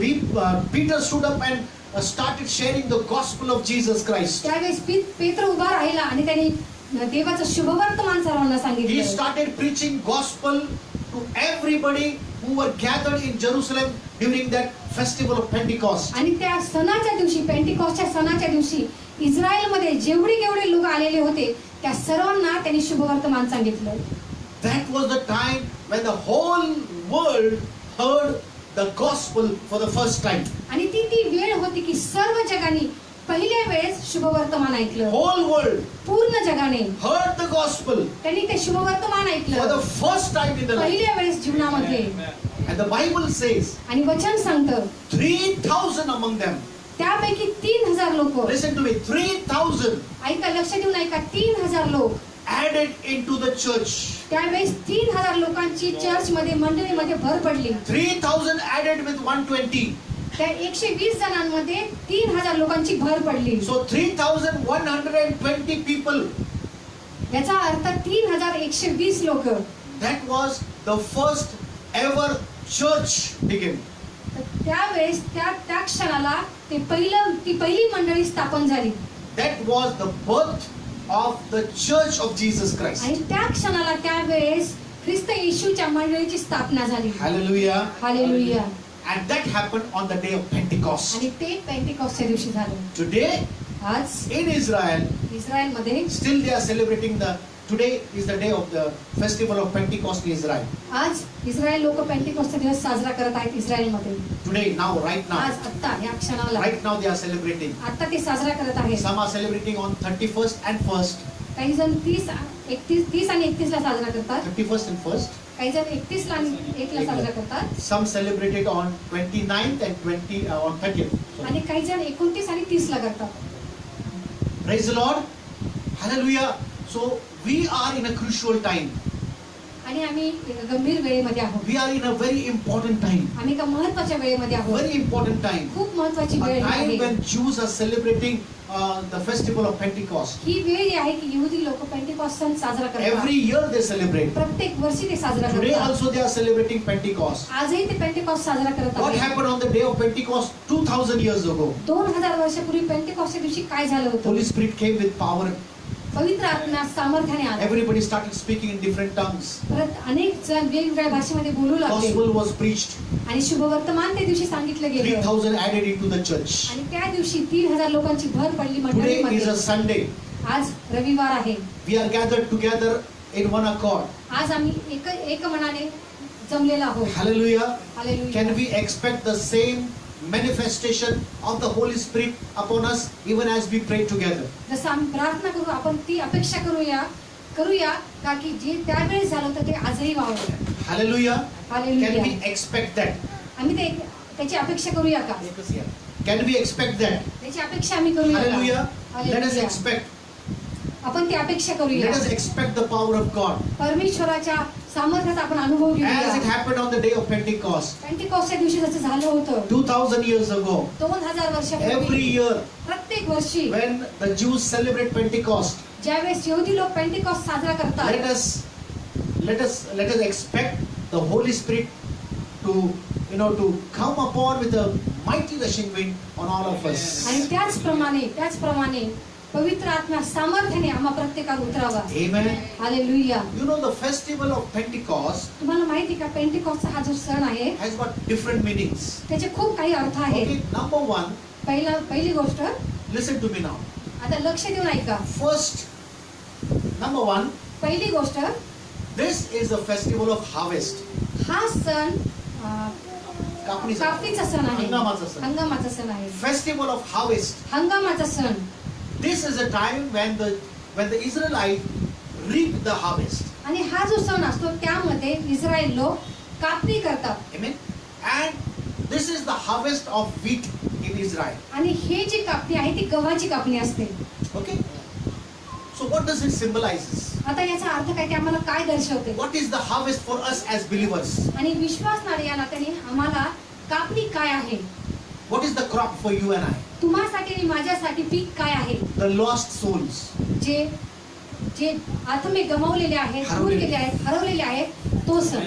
Peter stood up and started sharing the gospel of Jesus Christ. त्यावेळेस पेत्र उभा राहिला आणि त्यांनी देवाचं शुभवर्तमान सर्वांना He सांगितलं. started preaching gospel to everybody who were gathered in Jerusalem during that festival of Pentecost. आणि त्या सणाच्या दिवशी, पेंटिकॉस्टच्या सणाच्या दिवशी इस्रायलमध्ये जेवढे लोक आलेले होते त्या सर्वांना त्यांनी शुभवर्तमान सांगितलं. That was the time when the whole world heard the gospel for the first time. आणि ती वेळ होती की सर्व जगाने पहिल्या वेळेस शुभवर्तमान ऐकलं. Whole world पूर्ण जगाने heard the gospel त्यांनी ते शुभवर्तमान for ऐकलं the first time in their life. पहिल्या वेळेस जीवनामध्ये. And the Bible says आणि वचन सांगतं 3,000 among them. त्यापैकी 3,000 लोक, Listen to me, 3,000 ऐका, लक्ष देऊन ऐका, 3,000 लोक added into the church. त्यावेळेस 3,000 लोकांची चर्च मध्ये मंडळीमध्ये भर पडली. 3,000 added with 120. त्या 120 जणांमध्ये 3,000 लोकांची भर पडली. So 3,120 people. याचा अर्थ 3,120 लोक. That was the first ever church began. त्यावेळेस त्या क्षणाला ती पहिली मंडळी स्थापन झाली. That was the birth of the church of Jesus Christ. आणि त्या क्षणाला त्यावेळेस ख्रिस्त येशूच्या मंडळीची स्थापना झाली. Hallelujah. Hallelujah. And that happened on the day of Pentecost. आणि ते पेंटिकॉस्टच्या दिवशी झालं. Today आज in Israel, इस्रायलमध्ये still they are celebrating today is the day of the festival of Pentecost in Israel. आज इस्रायल लोक पेंटिकॉस्टचा दिवस साजरा करत आहेत इस्रायलमध्ये. Today, now, right now. आज आत्ता या क्षणाला Right now they are celebrating. आता ते साजरा करत आहेत. Some are celebrating on 31st and 1st. काही जण 30 आणि 31 ला साजरा करतात. 31st and 1st. काही जण 31 ला आणि 1 ला साजरा करतात. Some celebrate it on 29th and on 30th. Sorry. आणि काही जण 29 आणि 30 ला करतात. Praise the Lord. Hallelujah. So we are in a crucial time. आणि आम्ही गंभीर वेळेमध्ये आहोत. We are in a very important time. आम्ही एका महत्त्वाच्या वेळेमध्ये आहोत. Very important time. खूप महत्त्वाची A वेळ time आहे. when Jews are celebrating the festival of Pentecost. ही वेळ ही आहे की यहुदी लोक पेंटिकॉस्ट सण साजरा करतात. Every year they celebrate. प्रत्येक वर्षी ते साजरा Today करतात. also they are celebrating Pentecost. आजही ते पेंटिकॉस्ट साजरा करत What आहेत. happened on the day of Pentecost 2,000 years ago? 2000 वर्षापूर्वी पेंटिकॉस्टच्या दिवशी काय झालं होतं? Holy Spirit came with power. पवित्र आत्मा सामर्थ्याने आला. Everybody started speaking in different tongues. परत अनेक जण वेगवेगळ्या भाषेमध्ये बोलू लागले. Gospel was preached. आणि शुभवर्तमान त्या दिवशी सांगितलं गेलं. 3,000 added into the church. आणि त्या दिवशी 3,000 लोकांची भर पडली Today is मंडळीमध्ये. a Sunday. आज रविवार आहे. We are gathered together in one accord. आज आम्ही एक मनाने जमलेलो आहोत. Hallelujah. Hallelujah. Can we expect the same manifestation of the Holy Spirit upon us even as we pray together? जसं आम्ही प्रार्थना करू, आपण ती अपेक्षा करूया का की जे त्यावेळेस झालं होतं ते आजही व्हावं. Hallelujah. Can hallelujah. we expect that? आम्ही त्याची अपेक्षा करूया का? Can we expect that? त्याची अपेक्षा आम्ही करूया का? Hallelujah. Let us hallelujah. expect. आपण ती अपेक्षा करूया. Let us expect the power of God. परमेश्वराच्या सामर्थ्याचा आपण अनुभव As it घेऊया. happened on the day of Pentecost, पेंटिकॉस्टच्या दिवशी जसं झालं होतं 2,000 years ago. 2000 Every वर्षापूर्वी year प्रत्येक वर्षी when the Jews celebrate Pentecost, ज्यावेळेस यहुदी लोक पेंटिकॉस्ट साजरा करतात, let us expect the Holy Spirit to come upon with a mighty rushing wind on all of us. आणि त्याचप्रमाणे पवित्र आत्मा सामर्थ्याने आम्हा प्रत्येकावर उतरावा. Amen. Hallelujah. You know the festival of Pentecost तुम्हाला माहिती का पेंटिकॉस्टचा हा जो सण आहे has got different meanings. त्याचे खूप काही अर्थ आहेत. Okay, number one, पहिली गोष्ट, listen to me now. आता लक्ष देऊन ऐका. First, number one, पहिली गोष्ट, this is the festival of harvest. हा सण कापणीचा कापणीचा सण आहे. हंगामाचा सण. हंगामाचा सण आहे. Festival of harvest. हंगामाचा सण. This is a time when the Israelites reap the harvest. आणि हा जो सण असतो त्यामध्ये इस्रायल लोक कापणी करतात. Amen. And this is the harvest of wheat in Israel. आणि हे जी कापणी आहे ती गव्हाची कापणी असते. Okay. So what does it symbolizes? आता याचा अर्थ काय, ते आम्हाला काय दर्शवते? What is the harvest for us as believers? आणि विश्वासणारे या नात्याने आम्हाला कापणी काय आहे? What is the crop for you and I? तुम्हासाठी आणि माझ्यासाठी पीक काय आहे? The lost souls. जे आत्मे गमावलेले आहेत, दूर गेले आहेत, हरवलेले आहेत, तो सण.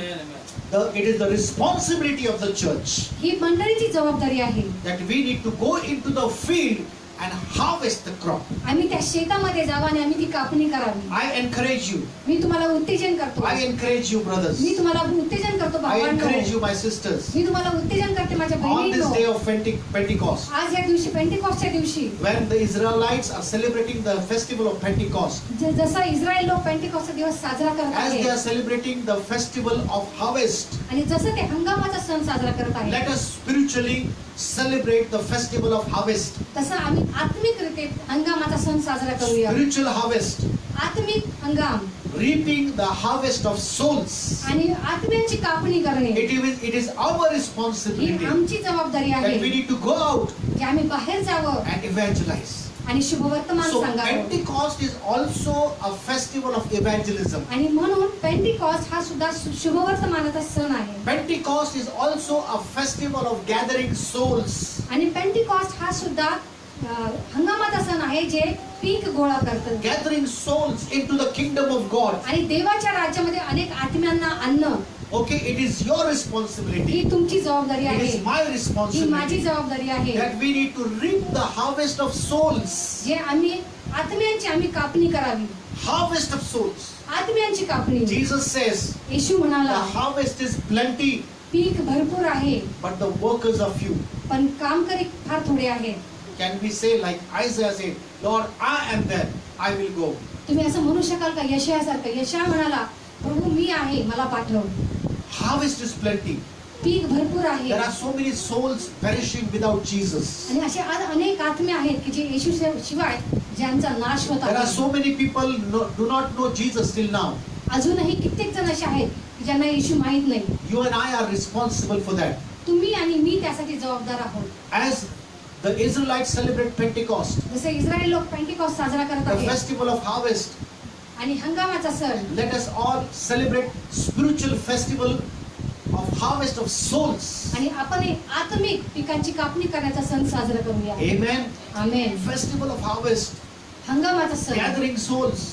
It is the responsibility of the church ही मंडळीची जबाबदारी आहे that we need to go into the field and harvest the crop. आम्ही त्या शेतामध्ये जावं आणि आम्ही ती कापणी करावी. I encourage you. मी तुम्हाला उत्तेजन करतो. I encourage you, brothers. मी तुम्हाला उत्तेजन करतो I भावांनो. encourage you, my sisters. मी तुम्हाला उत्तेजन करते माझ्या On this बहिणींनो. day of Pentecost, आज या दिवशी पेंटिकॉस्टच्या दिवशी when the Israelites are celebrating the festival of Pentecost, जसा इस्रायल लोक पेंटिकॉस्टचा दिवस साजरा करत as they आहेत are celebrating the festival of harvest, आणि जसं ते हंगामाचा सण साजरा करत आहेत let us spiritually celebrate the festival of harvest. तसं आम्ही आत्मिक रीते हंगामाचा सण साजरा करूया. Spiritual harvest, आत्मिक हंगाम reaping the harvest of souls. आणि आत्म्यांची कापणी करणे It is our he responsibility आमची जबाबदारी that we आहे need to go out की आम्ही बाहेर जावं and evangelize. आणि शुभवर्तमान So सांगावं. Pentecost is also a festival of evangelism. आणि म्हणून पेंटिकॉस्ट हा सुद्धा शुभवर्तमानाचा सण आहे. Pentecost is also a festival of gathering souls. आणि पेंटिकॉस्ट हा सुद्धा हंगामाचा सण आहे जे पीक गोळा करतं Gathering souls into the kingdom of God. आणि देवाच्या राज्यामध्ये अनेक आत्म्यांना आणणं Okay, it is your he responsibility. तुमची जबाबदारी It आहे. is my ही माझी responsibility जबाबदारी आहे. that we need to reap the harvest of souls. जे आम्ही आत्म्यांची आम्ही कापणी करावी. Harvest of souls. आत्म्यांची कापणी. Jesus says, येशू the म्हणाला harvest is plenty, पीक भरपूर आहे but the workers are few. पण कामकरी फार थोडे आहेत. Can we say like Isaiah said, Lord, I am there, I will go. तुम्ही असं म्हणू शकाल का यशायासारखं? यशाया म्हणाला प्रभू मी आहे मला पाठव. Harvest is plenty. पीक भरपूर आहे There are so many souls perishing without Jesus. आणि असे आज अनेक आत्मे आहेत की जे येशू शिवाय ज्यांचा नाश होत There are आहे. so many people do not know Jesus till now. अजूनही कित्येक जण असे आहेत की ज्यांना येशू माहित नाही. You and I are responsible for that. तुम्ही आणि मी त्यासाठी जबाबदार आहोत. As the Israelites celebrate Pentecost, जसे इस्रायल लोक पेंटिकॉस्ट साजरा करत the आहेत festival of harvest, आणि हंगामाचा सण, let us all celebrate spiritual festival of harvest of souls. आणि आपण एक आत्मिक पिकांची कापणी करण्याचा सण साजरा करूया. Amen. Amen. Festival of harvest, हंगामाचा सण, gathering souls.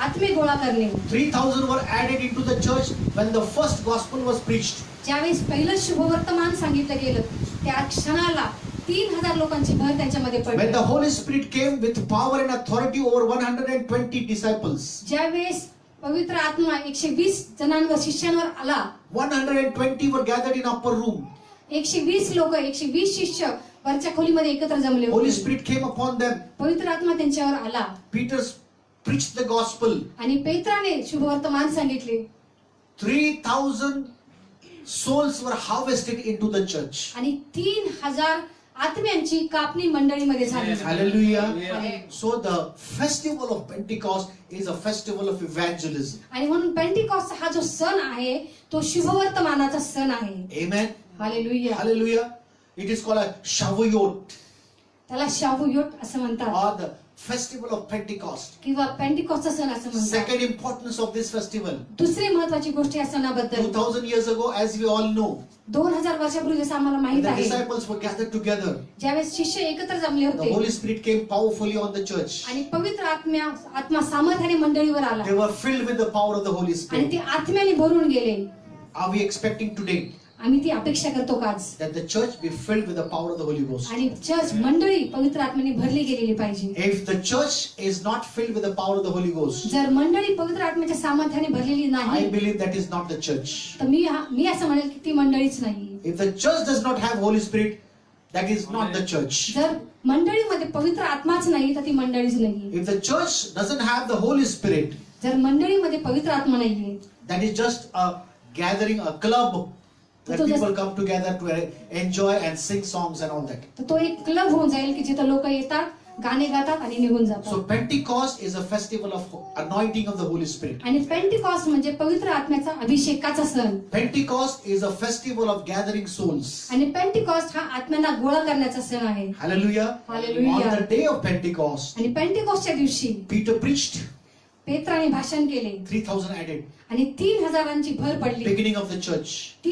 आत्मिक गोळा करणे. 3,000 were added into the church when the first gospel was preached. ज्यावेळेस पहिलं शुभवर्तमान सांगितलं गेलं त्या क्षणाला 3,000 लोकांची भर त्यांच्यामध्ये When पडली. the Holy Spirit came with power and authority over 120 disciples, ज्यावेळेस पवित्र आत्मा 120 जणांवर शिष्यांवर आला, 120 were gathered in upper room. 120 लोक 120 शिष्य वरच्या खोलीमध्ये एकत्र जमले Holy होते. Spirit came upon them. पवित्र आत्मा त्यांच्यावर आला Peter preached the gospel. आणि पेत्राने शुभवर्तमान सांगितले 3,000 souls were harvested into the church. आणि 3,000 आत्म्यांची कापणी मंडळीमध्ये झाली. Hallelujah. So the festival of Pentecost is a festival of evangelism. आणि म्हणून पेंटिकॉस्ट हा जो सण आहे तो शुभवर्तमानाचा सण आहे. Amen. Hallelujah. Hallelujah. It is called a Shavuot त्याला शावुयोट असं म्हणतात or the festival of Pentecost. किंवा पेंटिकॉस्टचा सण असं म्हणतात. Second importance of this festival. दुसरी महत्वाची गोष्ट या सणाबद्दल 2,000 years ago, as we all know, 2000 वर्षापूर्वी जसं आम्हाला when माहित the आहे disciples were gathered together, ज्यावेळेस शिष्य एकत्र जमले the Holy होते Spirit came powerfully on the church. आणि पवित्र आत्मा सामर्थ्याने मंडळीवर आला They were filled with the power of the Holy आणि Spirit. ते आत्म्याने भरून गेले. Are we expecting today आम्ही ती अपेक्षा करतो का आज? that the church be filled with the power of the Holy Ghost? आणि चर्च मंडळी पवित्र आत्म्याने भरली गेलेली पाहिजे. If the church is not filled with the power of the Holy Ghost, जर मंडळी पवित्र आत्म्याच्या सामर्थ्याने भरलेली I नाही believe that is not the church. तर मी असं म्हणेल की ती मंडळीच नाही. If the church does not have Holy Spirit, that is not the church. जर मंडळीमध्ये पवित्र आत्माच नाही तर ती मंडळीच नाही. If the church doesn't have the Holy Spirit, जर मंडळीमध्ये पवित्र आत्मा नाहीये that is just a gathering, a club that So people come together to enjoy and sing songs and all that. तर तो एक क्लब होऊन जाईल की जिथे लोक येतात, गाणे गातात आणि निघून So जातात. Pentecost is a festival of anointing of the Holy Spirit. आणि पेंटिकॉस्ट म्हणजे पवित्र आत्म्याचा अभिषेकाचा सण. Pentecost is a festival of gathering souls. आणि पेंटिकॉस्ट हा आत्म्यांना गोळा करण्याचा सण आहे. Hallelujah. Hallelujah. On the day of Pentecost, आणि पेंटिकॉस्टच्या दिवशी Peter preached, पेत्राने भाषण केले 3,000 added, आणि 3,000 भर पडली. beginning of the church. ती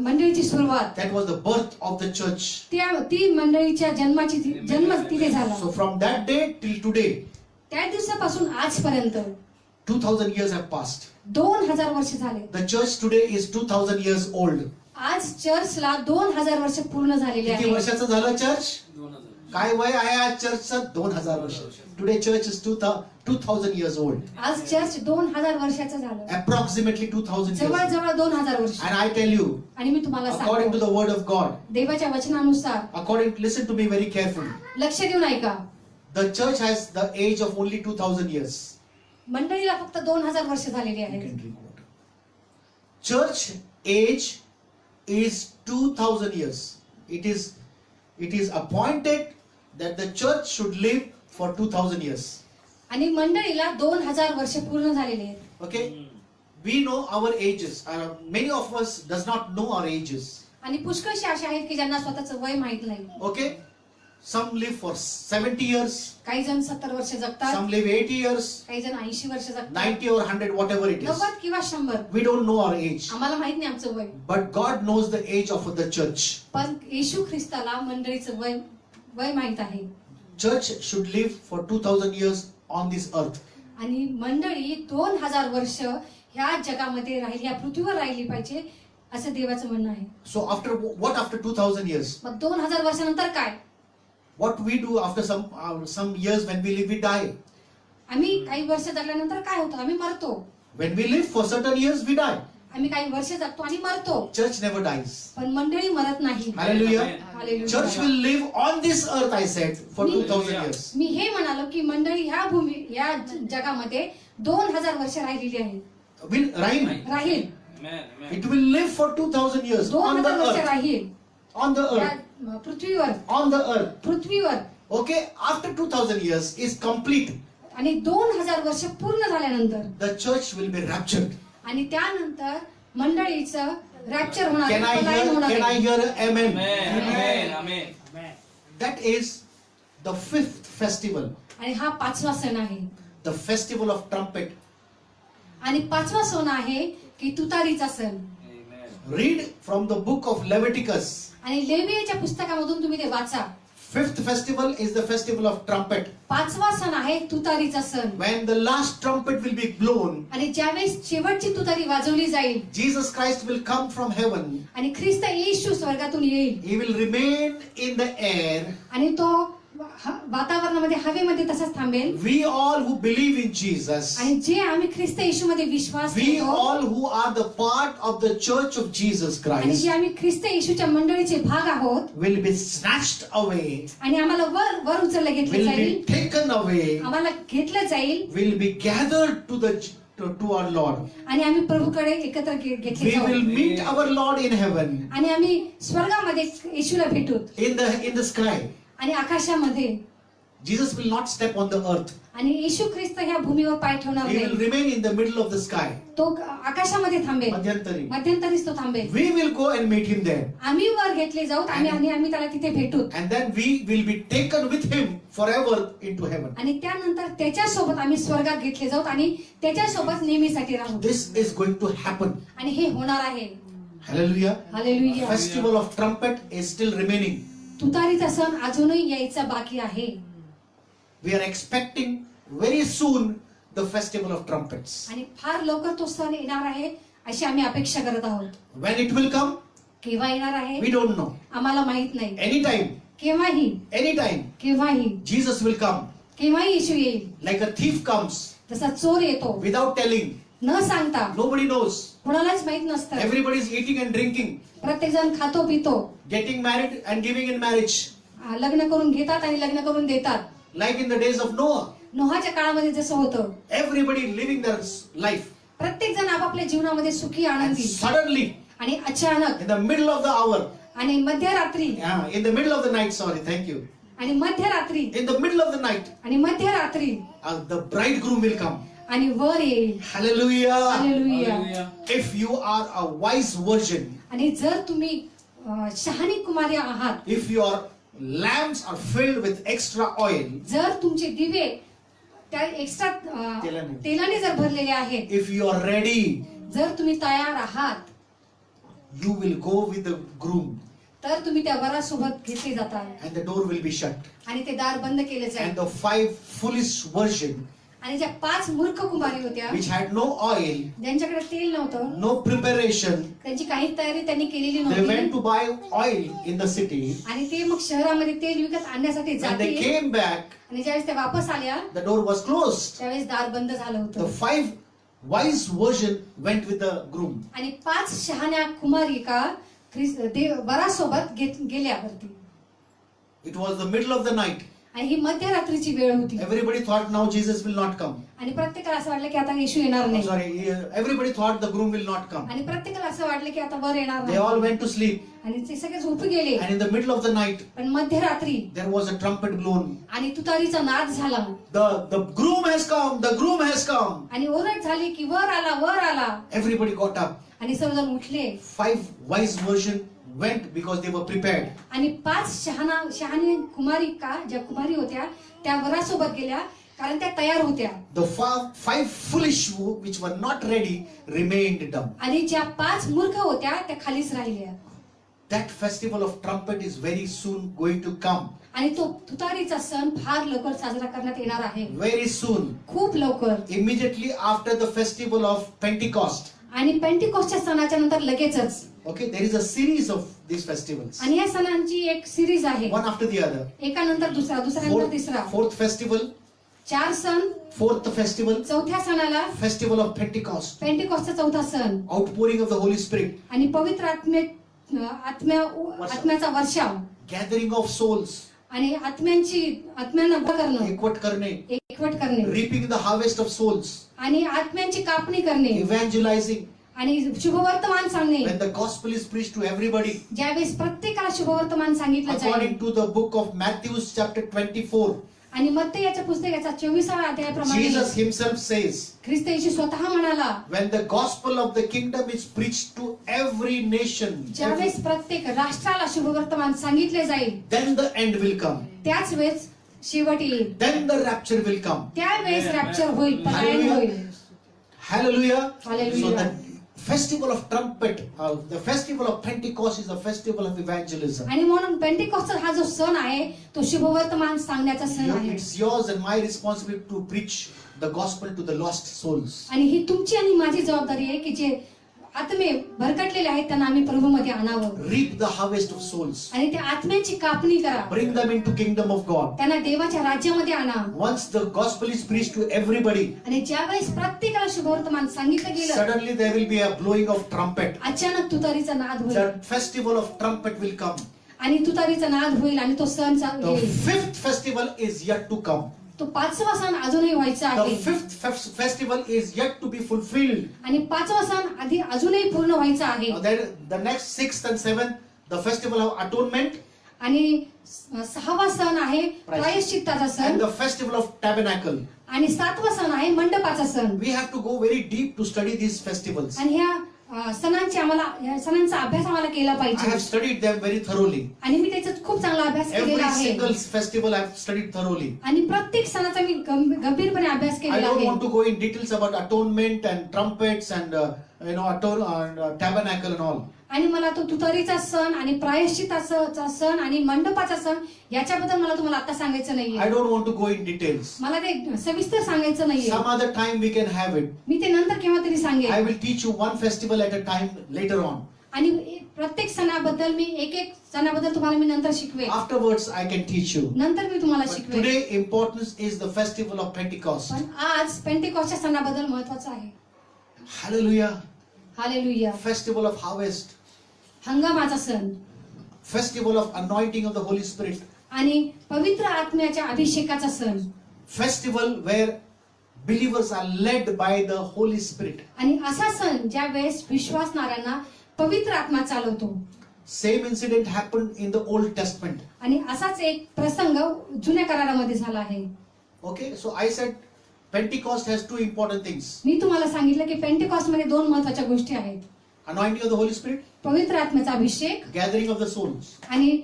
मंडळीची सुरुवात, That was the birth of the church. ती मंडळीच्या जन्म तिथे झाला. So from that day till today, त्या दिवसापासून आजपर्यंत 2,000 years have passed. 2000 वर्ष झाले. The church today is 2,000 years old. आज चर्चला 2000 वर्ष पूर्ण झालेले किती आहेत. वर्षाचं झालं चर्च? काय वय आहे आज चर्चचं? 2000 वर्ष. Today church is 2000 years old. आज चर्च 2000 वर्षाचं झालं. Approximately 2000 years. जवळजवळ 2000 वर्ष. And I tell you, आणि मी तुम्हाला according to सांगतो, the word of God, देवाच्या वचनानुसार listen to me very carefully. लक्ष देऊन ऐका. The church has the age of only 2000 years. मंडळीला फक्त 2000 वर्ष झालेली You आहेत. can drink water. Church age is 2000 years. It is appointed that the church should live for 2000 years. आणि मंडळीला 2000 वर्ष पूर्ण झालेली आहेत. Okay? We know our ages. Many of us does not know our ages. आणि पुष्कळशी अशा आहेत की ज्यांना स्वतःचं वय माहित नाही. Okay? Some live for 70 years. काही जण 70 वर्ष जगतात, Some live 80 years, काही जण 80 वर्ष जगतात, 90 or 100, whatever it is. 90 किंवा 100. We don't know our age. आम्हाला माहित नाही आमचं वय. But God knows the age of the church. पण येशू ख्रिस्ताला मंडळीचं वय माहित आहे. Church should live for 2000 years on this earth. आणि मंडळी 2000 वर्ष ह्या जगामध्ये राहिली, या पृथ्वीवर राहिली पाहिजे असं देवाचं म्हणणं आहे. So after 2000 years? मग 2000 वर्षानंतर काय? What we do after some years when we live, we die. आम्ही काही वर्ष जगल्यानंतर काय होतं? आम्ही मरतो. When we live for certain years, we die. आम्ही काही वर्ष जगतो आणि मरतो. Church never dies. पण मंडळी मरत नाही. Hallelujah. Hallelujah. Church will live on this earth, I said, for 2000 years. मी हे म्हणालो की मंडळी या जगामध्ये 2000 वर्ष राहिलेली आहेत. Will reign. राहील. It will live for 2000 years on the 2000 वर्ष earth. राहील On the या earth. पृथ्वीवर. On the earth. पृथ्वीवर. Okay, after 2000 years is complete, आणि 2000 वर्ष पूर्ण झाल्यानंतर the church will be raptured. आणि त्यानंतर मंडळीचं रॅप्चर होणार Can I आहे, पलायन होणार hear आहे. amen? Amen. Amen. That is the 5th festival, आणि हा 5वा सण आहे. the festival of trumpet. आणि 5वा सण आहे की तुतारीचा सण. Read from the book of Leviticus. आणि लेवीयेच्या पुस्तकामधून तुम्ही ते वाचा. 5th festival is the festival of trumpet. 5वा सण आहे तुतारीचा सण. When the last trumpet will be blown, आणि ज्यावेळेस शेवटची तुतारी वाजवली जाईल Jesus Christ will come from heaven. आणि ख्रिस्त येशू स्वर्गातून येईल He will remain in the air. आणि तो वातावरणामध्ये हवेमध्ये तसाच थांबेल. We all who believe in Jesus, आणि जे आम्ही ख्रिस्त येशूमध्ये विश्वास we ठेवतो all who are the part of the church of Jesus आणि Christ, जे आम्ही ख्रिस्त येशूच्या मंडळीचे भाग आहोत will be snatched away, आणि आम्हाला वर उचललं घेतलं will जाईल, be taken away, आम्हाला घेतलं जाईल will be gathered to our Lord. आणि आम्ही प्रभूकडे एकत्र घेतले We will जाऊ meet our Lord in heaven, आणि आम्ही स्वर्गामध्ये येशूला भेटू in the sky. आणि आकाशामध्ये. Jesus will not step on the earth. आणि येशू ख्रिस्त ह्या भूमीवर पाय ठेवणार He will नाही. remain in the middle of the sky. तो आकाशामध्ये थांबेल, मध्यंतरी. मध्यंतरीच तो थांबेल. We will go and meet him there. आम्ही वर घेतले जाऊ आणि आम्ही त्याला तिथे भेटू And then we will be taken with him forever into heaven. आणि त्यानंतर त्याच्यासोबत आम्ही स्वर्गात घेतले जाऊ आणि त्याच्यासोबत नेहमीसाठी राहू. This is going to happen. आणि हे होणार आहे. Hallelujah. Hallelujah. Festival of trumpet is still remaining. तुतारीचा सण अजूनही यायचा बाकी आहे. We are expecting very soon the festival of trumpets. आणि फार लवकर तो सण येणार आहे अशी आम्ही अपेक्षा करत आहोत. When it will come, केव्हा येणार आहे we don't know. आम्हाला माहित नाही. Anytime, केव्हाही anytime, Jesus will come केव्हाही येशू येईल. like a thief comes जसा चोर येतो without telling. न सांगता. Nobody knows. कोणालाच माहित नसतं. Everybody is eating and drinking, प्रत्येक जण खातो पितो, getting married and giving in marriage, लग्न करून घेतात आणि लग्न करून देतात. like in the days of Noah. नोहाच्या काळामध्ये जसं होतं. Everybody living their life. प्रत्येक जण आपापल्या जीवनामध्ये सुखी And आनंदी suddenly, आणि अचानक in the middle of the hour, आणि मध्यरात्री in the middle of the night, sorry, thank you. आणि मध्यरात्री In the middle of the night, आणि मध्यरात्री the bridegroom will come. आणि वर येईल. Hallelujah. Hallelujah. If you are a wise virgin, आणि जर तुम्ही शहाणी कुमारी आहात, if your lamps are filled with extra oil, जर तुमचे दिवे त्या एक्स्ट्रा तेलाने जर भरलेले आहेत, if you are ready, जर तुम्ही तयार आहात, you will go with the groom तर तुम्ही त्या वरासोबत घेतले जातात and the door will be shut. आणि ते दार बंद केले And जाईल. the 5 foolish virgin आणि ज्या 5 मूर्ख कुमारी होत्या which had no oil, ज्यांच्याकडे तेल नव्हतं, no preparation, त्यांची काही तयारी त्यांनी केलेली they नव्हती went to buy oil in the city. आणि ते मग शहरामध्ये तेल विकत आणण्यासाठी When they जाते came back, आणि ज्यावेळेस त्या वापस आल्या the door was closed. त्यावेळेस दार बंद झालं The होतं 5 wise virgin went with the groom. आणि 5 शहाण्या कुमारी का वरासोबत गेल्या वरती. It was the middle of the night. आणि ही मध्यरात्रीची वेळ होती Everybody thought now Jesus will not come. आणि प्रत्येकाला असं वाटलं की आता येशू येणार I'm नाही sorry, everybody thought the groom will not come. आणि प्रत्येकाला असं वाटलं की आता वर येणार They all नाही went to sleep, आणि ते सगळे झोपी गेले. and in the middle of the night, पण मध्यरात्री there was a trumpet blown. आणि तुतारीचा नाद झाला The groom has come, the groom has come. आणि ओरड झाली की वर आला वर आला Everybody got up. आणि सर्वजण उठले 5 wise virgin went because they were prepared. आणि 5 शहाणी कुमारी का ज्या कुमारी होत्या त्या वरासोबत गेल्या कारण त्या तयार होत्या. The 5 foolish which were not ready remained dumb. आणि ज्या 5 मूर्ख होत्या त्या खालीच राहिल्या. That festival of trumpet is very soon going to come. आणि तो तुतारीचा सण फार लवकर साजरा करण्यात येणार आहे, Very soon. खूप लवकर. Immediately after the festival of Pentecost. आणि पेंटिकॉस्टच्या सणाच्या नंतर लगेचच Okay, there is a series of these festivals. आणि या सणांची एक सिरीज आहे, One after the other. एका नंतर दुसरा, दुसऱ्यानंतर तिसरा. Fourth festival, 4 सण. fourth festival, चौथ्या सणाला festival of Pentecost. पेंटिकॉस्टचा चौथा सण Outpouring of the Holy Spirit. आणि पवित्र आत्म्याचा वर्षाव Gathering of souls. आणि आत्म्यांना उभं करणं, एकवट करणे. एकवट करणे Reaping the harvest of souls. आणि आत्म्यांची कापणी करणे Evangelizing. आणि शुभवर्तमान सांगणे. When the gospel is preached to everybody. ज्यावेळेस प्रत्येकाला शुभवर्तमान सांगितलं जाईल. According to the book of Matthew chapter 24. आणि मत्तेयाच्या पुस्तकाचा 24व्या अध्यायाप्रमाणे Jesus himself says, ख्रिस्त येशू स्वतः म्हणाला, when the gospel of the kingdom is preached to every nation, ज्यावेळेस प्रत्येक राष्ट्राला शुभवर्तमान सांगितले जाईल then the end will come. त्याच वेळेस शेवट येईल. Then the rapture will come. त्यावेळेस रॅप्चर होईल, पलायन Hallelujah. होईल. Hallelujah. Hallelujah. So the festival of trumpet, the festival of Pentecost is a festival of evangelism. आणि म्हणून पेंटिकॉस्ट हा जो सण आहे तो शुभवर्तमान सांगण्याचा सण आहे. It's yours and my responsibility to preach the gospel to the lost souls. आणि ही तुमची आणि माझी जबाबदारी आहे की जे आत्मे भरकटलेले आहेत त्यांना आम्ही प्रभूमध्ये आणावं Reap the harvest of souls. आणि त्या आत्म्यांची कापणी करा, Bring them into kingdom of God. त्यांना देवाच्या राज्यामध्ये आणा. Once the gospel is preached to everybody, आणि ज्यावेळेस प्रत्येकाला शुभवर्तमान सांगितलं गेलं suddenly there will be a blowing of trumpet. अचानक तुतारीचा नाद होईल The festival of trumpet will come. आणि तुतारीचा नाद होईल आणि तो सण The येईल. 5th festival is yet to come. तो 5वा सण अजूनही व्हायचा The आहे 5th festival is yet to be fulfilled. आणि 5वा सण आधी अजूनही पूर्ण व्हायचा आहे. Then the next 6th and 7th, the festival of atonement आणि 6वा सण आहे प्रायश्चित्ताचा सण and the festival of tabernacle. आणि 7वा सण आहे मंडपाचा सण. We have to go very deep to study these festivals. आणि ह्या या सणांचा अभ्यास आम्हाला केला I have पाहिजे studied them very thoroughly. आणि मी त्याच्यात खूप चांगला अभ्यास Every केलेला आहे single festival I have studied thoroughly. आणि प्रत्येक सणाचा मी गंभीरपणे अभ्यास I केलेला don't आहे. want to go in details about atonement and trumpets and tabernacle and all. आणि मला तो तुतारीचा सण आणि प्रायश्चिताचा सण आणि मंडपाचा सण याच्याबद्दल मला तुम्हाला आता सांगायचं I नाहीये. don't want to go in details. मला ते सविस्तर सांगायचं नाहीये. Some other time we can have it. मी ते नंतर केव्हा तरी I सांगेन. will teach you one festival at a time later on. आणि प्रत्येक सणाबद्दल मी एक सणाबद्दल तुम्हाला मी नंतर शिकवेन. Afterwards I can teach you. नंतर मी तुम्हाला But शिकवेन. today importance is the festival of Pentecost. पण आज पेंटिकॉस्टच्या सणाबद्दल महत्वाचं आहे. Hallelujah. Hallelujah. Festival of harvest. हंगामाचा सण Festival of anointing of the Holy Spirit. आणि पवित्र आत्म्याच्या अभिषेकाचा सण Festival where believers are led by the Holy Spirit. आणि असा सण ज्या वेळेस विश्वासणाऱ्यांना पवित्र आत्मा चालवतो. Same incident happened in the Old Testament. आणि असाच एक प्रसंग जुन्या करारामध्ये झाला आहे. Okay, so I said Pentecost has two important things. मी तुम्हाला सांगितलं की पेंटिकॉस्ट मध्ये 2 महत्वाच्या गोष्टी आहेत. Anointing of the Holy Spirit, पवित्र आत्म्याचा अभिषेक gathering of the souls. आणि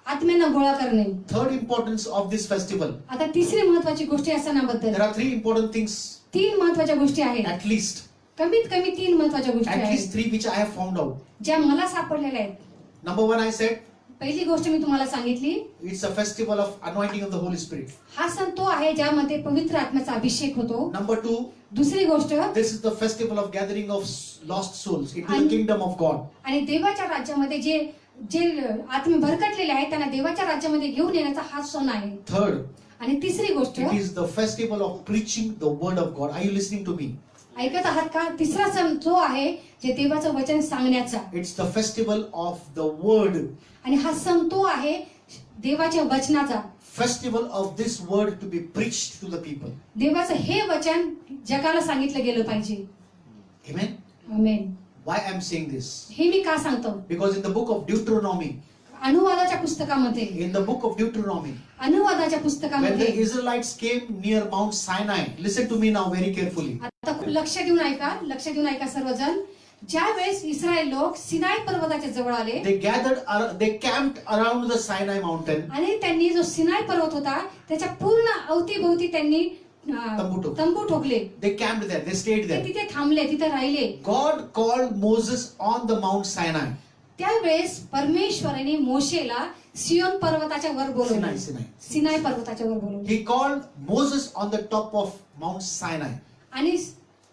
आत्म्यांना गोळा करणे. Third importance of this festival. आता तिसरी महत्वाची गोष्ट या सणाबद्दल There are 3 important things, 3 महत्वाच्या गोष्टी आहेत. at least. कमीत कमी 3 महत्वाच्या गोष्टी At आहेत least 3 which I have found out. ज्या मला सापडलेल्या आहेत. Number 1 I said, पहिली गोष्ट मी तुम्हाला सांगितली, It's a festival of anointing of the Holy Spirit. हा सण तो आहे ज्यामध्ये पवित्र आत्म्याचा अभिषेक होतो. Number 2, दुसरी गोष्ट, this is the festival of gathering of lost souls into the And- kingdom of God. आणि देवाच्या राज्यामध्ये जे जे आत्मे भरकटलेले आहेत त्यांना देवाच्या राज्यामध्ये घेऊन येण्याचा हा सण आहे. Third, आणि तिसरी गोष्ट, it is the festival of preaching the word of God. Are you listening to me? ऐकत आहात का? तिसरा सण तो आहे जे देवाचं वचन सांगण्याचा. It's the festival of the word. आणि हा सण तो आहे देवाच्या वचनाचा. Festival of this word to be preached to the people. देवाचं हे वचन जगाला सांगितलं गेलं पाहिजे. Amen? Amen. Why I'm saying this? हे मी का सांगतो? Because in the book of Deuteronomy, अनुवादाच्या पुस्तकामध्ये, in the book of Deuteronomy, अनुवादाच्या when the पुस्तकामध्ये Israelites came near Mount Sinai, listen to me now very carefully. आता खूप लक्ष देऊन ऐका सर्वजण. ज्या वेळेस इस्रायल लोक सिनाई पर्वताच्या जवळ आले They camped around the Sinai mountain. आणि त्यांनी जो सिनाई पर्वत होता त्याच्या पूर्ण अवतीभोवती त्यांनी तंबू ठोकले. They camped there. They stayed ते there. तिथे थांबले, तिथे राहिले. God called Moses on the Mount Sinai. त्यावेळेस परमेश्वराने मोशेला सियोन पर्वताच्या वर बोलवले. सिनाई पर्वताच्या वर बोलवले. He called Moses on the top of Mount Sinai. आणि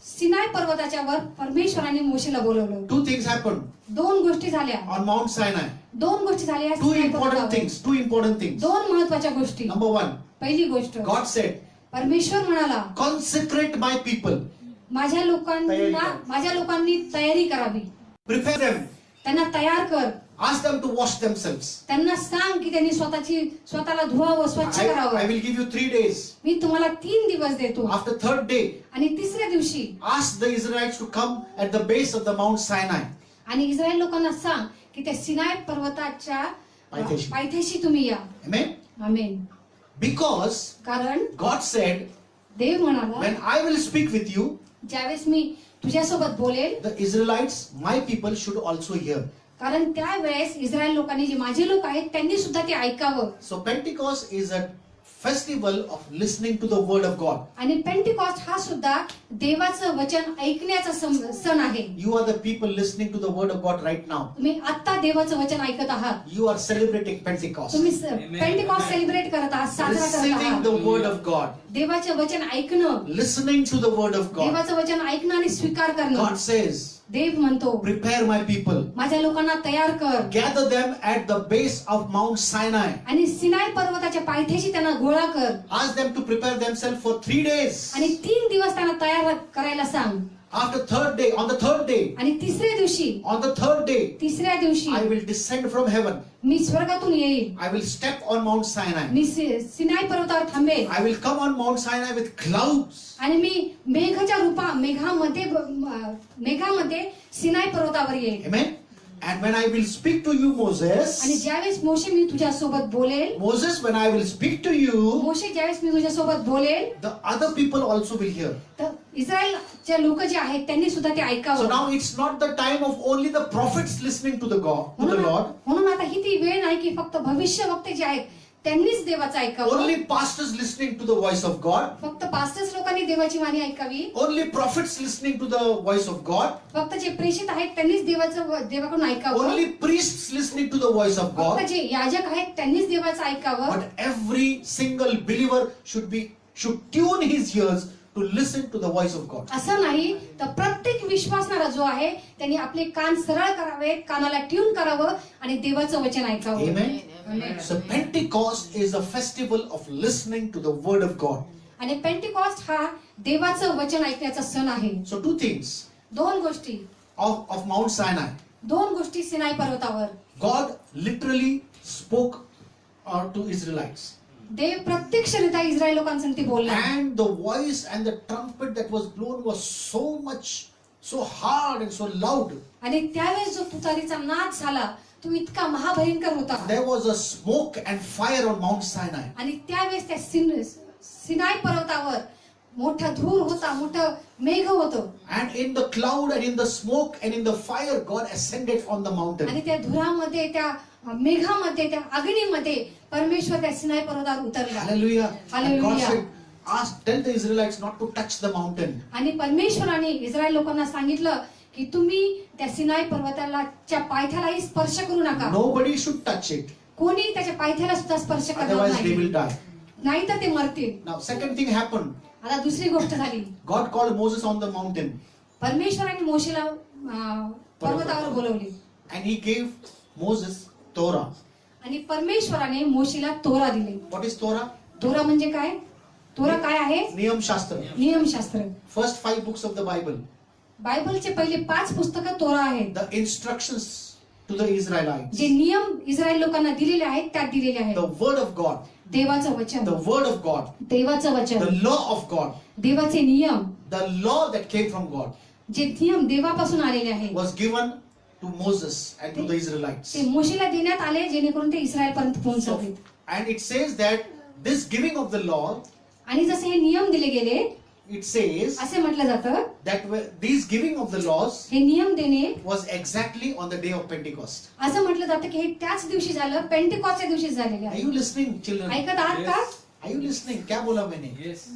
सिनाई पर्वताच्या वर परमेश्वराने मोशेला बोलवलं. Two things happened दोन गोष्टी झाल्या. on Mount Sinai. दोन गोष्टी झाल्या Two सिनाई important पर्वतावर. things. Two important things. दोन महत्वाच्या गोष्टी. Number one, पहिली गोष्ट, God said, परमेश्वर म्हणाला, consecrate my people. तयारी करा. माझ्या लोकांनी तयारी करावी. Prepare them. त्यांना तयार कर. Ask them to wash themselves. त्यांना सांग की त्यांनी स्वतःला धुवावं, स्वच्छ I करावं. will give you 3 days. मी तुम्हाला 3 दिवस देतो. After 3rd day, आणि तिसऱ्या दिवशी ask the Israelites to come at the base of the Mount Sinai. आणि इस्रायल लोकांना सांग की त्या सिनाई पर्वताच्या पायथ्याशी. पायथ्याशी तुम्ही या. Amen? आमेन. Because कारण God said, देव म्हणाला, when I will speak with you, ज्यावेळेस मी तुझ्यासोबत बोलेल, the Israelites, my people, should also hear. कारण त्यावेळेस इस्रायल लोकांनी, जे माझे लोक आहेत, त्यांनी सुद्धा ते ऐकावं. So Pentecost is a festival of listening to the word of God. आणि पेंटिकॉस्ट हा सुद्धा देवाचं वचन ऐकण्याचा सण आहे. You are the people listening to the word of God right now. तुम्ही आता देवाचं वचन ऐकत आहात. You are celebrating Pentecost. तुम्ही पेंटिकॉस्ट सेलिब्रेट करत आहात, साजरा करत Receiving आहात. the word of God. देवाचे वचन ऐकणं, Listening to the word of God. देवाचं वचन ऐकणं आणि स्वीकार करणं. God says, देव म्हणतो, prepare my people. माझ्या लोकांना तयार कर. Gather them at the base of Mount Sinai. आणि सिनाई पर्वताच्या पायथ्याशी त्यांना गोळा कर. Ask them to prepare themselves for 3 days. आणि 3 दिवस त्यांना तयार करायला सांग. After 3rd day, on the 3rd day, आणि तिसऱ्या दिवशी, on the 3rd day, तिसऱ्या दिवशी I will descend from heaven. मी स्वर्गातून येईल. I will step on Mount Sinai. मी सिनाई पर्वतावर थांबेल. I will come on Mount Sinai with clouds. आणि मी मेघामध्ये सिनाई पर्वतावर येईल. Amen. And when I will speak to you, Moses, आणि ज्यावेळेस मोशे मी तुझ्या सोबत बोलेल, Moses, when I will speak to you, मोशे ज्यावेळेस मी तुझ्या सोबत बोलेल, the other people also will hear. तर इस्रायलचे लोक जे आहेत त्यांनी सुद्धा ते So ऐकावं. now it's not the time of only the prophets listening to the God, to the Lord. म्हणून आता ही ती वेळ नाही की फक्त भविष्यवक्ते जे आहेत त्यांनीच देवाचं ऐकावं. Only pastors listening to the voice of God. फक्त पास्टर्स लोकांनी देवाची वाणी ऐकावी. Only prophets listening to the voice of God. फक्त जे प्रेषित आहेत त्यांनीच देवाकडून ऐकावं. Only priests listening to the voice of God. फक्त जे याजक आहेत त्यांनीच देवाचं ऐकावं. But every single believer should tune his ears to listen to the voice of God. असं नाही तर प्रत्येक विश्वासणारा जो आहे त्यांनी आपले कान सरळ करावे, कानाला ट्यून करावं आणि देवाचं वचन ऐकावं. Amen. So Pentecost is a festival of listening to the word of God. आणि पेंटिकॉस्ट हा देवाचं वचन ऐकण्याचा सण आहे. So 2 things दोन गोष्टी of Mount Sinai. दोन गोष्टी सिनाई पर्वतावर. God literally spoke to Israelites. देव प्रत्यक्षरित्या इस्रायल लोकांसाठी बोलला. And the voice and the trumpet that was blown was so hard and so loud. आणि त्यावेळेस जो तुतारीचा नाद झाला तो इतका महाभयंकर होता. There was a smoke and fire on Mount Sinai. आणि त्यावेळेस त्या सिनाई पर्वतावर मोठा धूर होता, मोठं मेघ होतं. And in the cloud and in the smoke and in the fire, God ascended on the mountain. आणि त्या धुरामध्ये, त्या मेघामध्ये, त्या अग्नीमध्ये परमेश्वर त्या सिनाई पर्वतावर उतरला. Hallelujah. And God Hallelujah. said, tell the Israelites not to touch the mountain. आणि परमेश्वराने इस्रायल लोकांना सांगितलं की तुम्ही त्या सिनाई पर्वताला च्या पायथ्यालाही स्पर्श करू नका. Nobody should touch it. कोणी त्याच्या पायथ्याला सुद्धा स्पर्श करणार Otherwise they नाही, will die. नाही तर ते मरतील. Now second thing happened. आता दुसरी गोष्ट झाली, God called Moses on the mountain परमेश्वराने मोशेला पर्वतावर बोलवले and he gave Moses Torah. आणि परमेश्वराने मोशेला तोरा दिले. What is Torah? तोरा म्हणजे काय? तोरा काय आहे? Niyam Shastra. नियमशास्त्र. First 5 books of the Bible. बायबलचे पहिले 5 पुस्तकं तोरा आहेत. The instructions to the Israelites. जे नियम इस्रायल लोकांना दिलेले आहेत त्यात दिलेले आहेत. The word of God. देवाचं वचन, The word of God. देवाचं The वचन, law of God. देवाचे नियम, The law that came from God जे नियम देवापासून आलेले आहेत was given to Moses and to the Israelites. ते मोशेला देण्यात आले जेणेकरून ते इस्रायल पर्यंत So, पोहोचवतील. and it says that this giving of the law, आणि जसे हे नियम दिले गेले it says असे म्हटलं जातं, that these giving of the laws हे नियम देणे was exactly on the day of Pentecost. असं म्हटलं जातं की हे त्याच दिवशी झालं, पेंटिकॉस्टच्या दिवशी झालेले Are आहे. you listening, children? ऐकत आहात का? Are you listening? क्या बोला मैंने? Yes.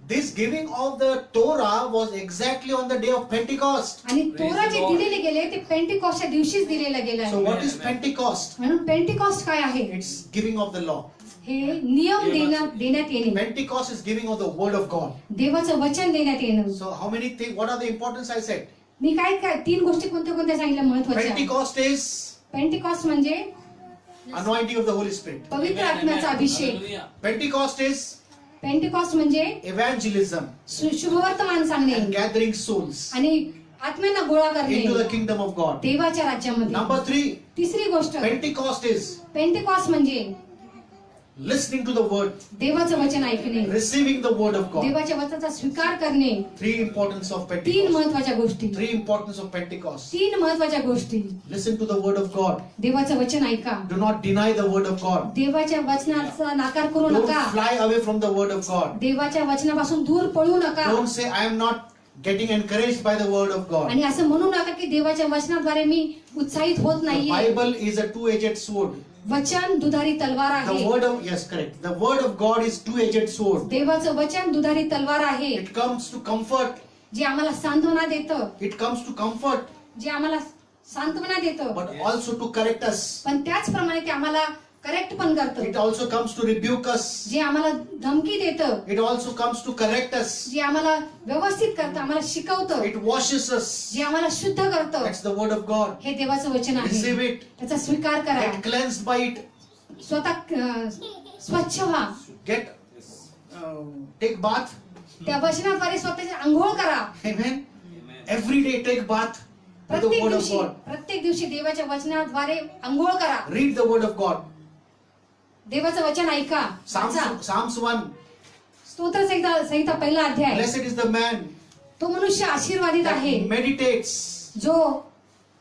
This giving of the Torah was exactly on the day of Pentecost. आणि Praise तोरा the जे Lord. दिलेले गेले ते पेंटिकॉस्टच्या दिवशीच दिलेलं गेलं So आहे. what is Amen. Pentecost? म्हणून पेंटिकॉस्ट काय आहे? It's giving of the law. हे नियम देण्यात येणे, Pentecost is giving of the word of God. देवाचं वचन देण्यात येणं. So how many things? What are the importance I said? मी काय काय 3 गोष्टी कोणत्या कोणत्या सांगितल्या महत्त्वाच्या. Pentecost is पेंटिकॉस्ट म्हणजे anointing of the Holy Spirit. पवित्र Amen, आत्म्याचा amen. Abhishek. Hallelujah. Pentecost is Pentecost म्हणजे evangelism शुभवर्तमान सांगणे and gathering souls आणि आत्म्यांना गोळा करणे into the kingdom of God. देवाच्या राज्यामध्ये. Number 3, तिसरी गोष्ट, Pentecost is पेंटिकॉस्ट म्हणजे listening to the word, देवाचं वचन ऐकणे, receiving the word of God. देवाच्या वचनाचा स्वीकार करणे. 3 importance of 3 Pentecost. महत्वाच्या गोष्टी, 3 importance of Pentecost. 3 महत्वाच्या गोष्टी. Listen to the word of God. देवाचं वचन ऐका, Do not deny the word of God. देवाच्या वचनाचा नाकार करू Don't नका, fly away from the word of God. देवाच्या वचनापासून दूर पळू नका. Don't say I am not getting encouraged by the word of God. आणि असं म्हणू नका की देवाच्या वचनाद्वारे मी उत्साहित होत The नाहीये. Bible is a two-edged sword. वचन दुधारी तलवार The आहे. word of, yes, correct. The word of God is two-edged sword. देवाचं वचन दुधारी तलवार आहे, It comes to comfort. जे आम्हाला सांत्वना देतं, It comes to comfort, जे आम्हाला सांत्वना देतं, but also to correct us. पण त्याचप्रमाणे ते आम्हाला करेक्ट पण It करतं, also comes to rebuke us. जे आम्हाला धमकी देतं, It also comes to correct us. जे आम्हाला व्यवस्थित करतं, आम्हाला शिकवतं, It washes us. जे आम्हाला शुद्ध करतं. That's the word of God. हे देवाचं वचन Receive आहे, it. त्याचा स्वीकार करा. Get cleansed by it. स्वतः स्वच्छ व्हा, Get, take bath. त्या वचनाद्वारे स्वतःची आंघोळ करा. Amen. Amen. Every day take bath with the word of God. प्रत्येक दिवशी देवाच्या वचनाद्वारे आंघोळ करा. Read the word of God. देवाचं वचन ऐका. वाचा. Psalms 1. स्तोत्र संहिता पहिला अध्याय. Blessed is the man तो मनुष्य आशीर्वादित आहे that meditates जो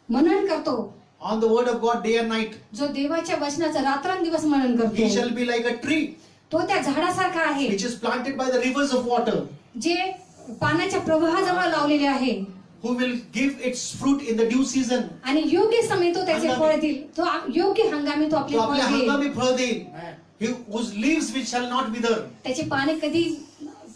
मनन करतो, on the word of God day and night. जो देवाच्या वचनाचं रात्रंदिवस मनन He करतो. shall be like a tree तो त्या झाडासारखा आहे which is planted by the rivers of water, जे पाण्याच्या प्रवाहाजवळ लावलेले आहे who will give its fruit in the due season. आणि योग्य समय तो त्याचे हंगामी. फळ देईल. तो योग्य हंगामी तो आपले तो फळ आपल्या देईल. हंगामी फळ देईल. Whose leaves which shall not wither, त्याची पाने कधी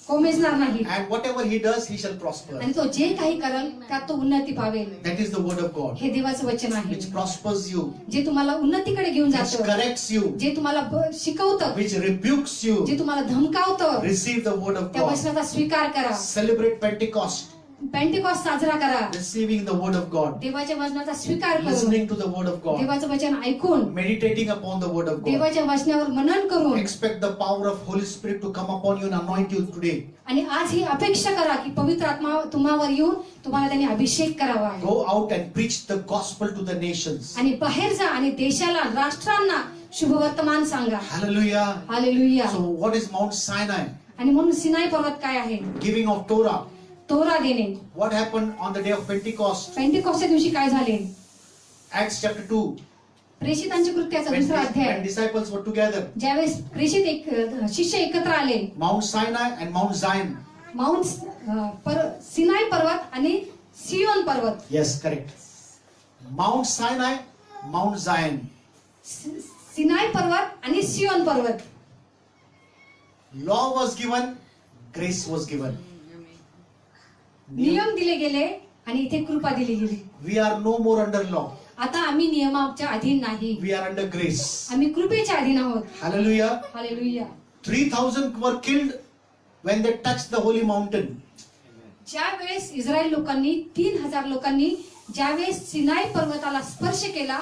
कोमेजणार नाही and whatever he does he shall prosper. आणि तो जे काही करेल त्यात तो उन्नती पावेल. That is the word of God, हे देवाचं वचन आहे, which prospers you, जे तुम्हाला उन्नतीकडे घेऊन which जातं, corrects you, जे तुम्हाला शिकवतं, which rebukes you. जे तुम्हाला धमकावतं. Receive the word of त्या God. वचनाचा स्वीकार करा. Celebrate Pentecost, पेंटिकॉस्ट साजरा करा. receiving the word of God, देवाच्या वचनाचा स्वीकार करून, listening to the word of God, देवाचं वचन ऐकून, meditating upon the word of God. देवाच्या वचनावर मनन करून. Expect the power of Holy Spirit to come upon you and anoint you today. आणि आज ही अपेक्षा करा की पवित्र आत्मा तुम्हावर येऊन तुम्हाला त्यांनी अभिषेक करावा. Go out and preach the gospel to the nations. आणि बाहेर जा आणि देशाला, राष्ट्रांना शुभवर्तमान सांगा. Hallelujah. Hallelujah. So what is Mount Sinai? आणि म्हणून सिनाई पर्वत काय आहे? Giving of Torah. तोरा देणे. What happened on the day of Pentecost? पेंटिकॉस्टच्या दिवशी काय झाले? Acts chapter 2. प्रेषितांच्या कृत्याचा When, दुसरा when अध्याय. disciples were together. ज्यावेळेस शिष्य एकत्र आले, Mount Sinai and Mount Zion. Sinai पर्वत आणि सियोन पर्वत. Yes, correct. Mount Sinai, Mount Zion. Sinai पर्वत आणि सियोन पर्वत. Law was given, grace was given. नियम दिले गेले आणि इथे कृपा दिली गेली. We are no more under law. आता आम्ही नियमाच्या अधीन नाही, We are under grace. आम्ही कृपेच्या अधीन आहोत. Hallelujah. Hallelujah. 3,000 were killed when they touched the holy mountain. ज्या वेळेस इस्रायल लोकांनी 3,000 लोकांनी ज्यावेळेस सिनाई पर्वताला स्पर्श केला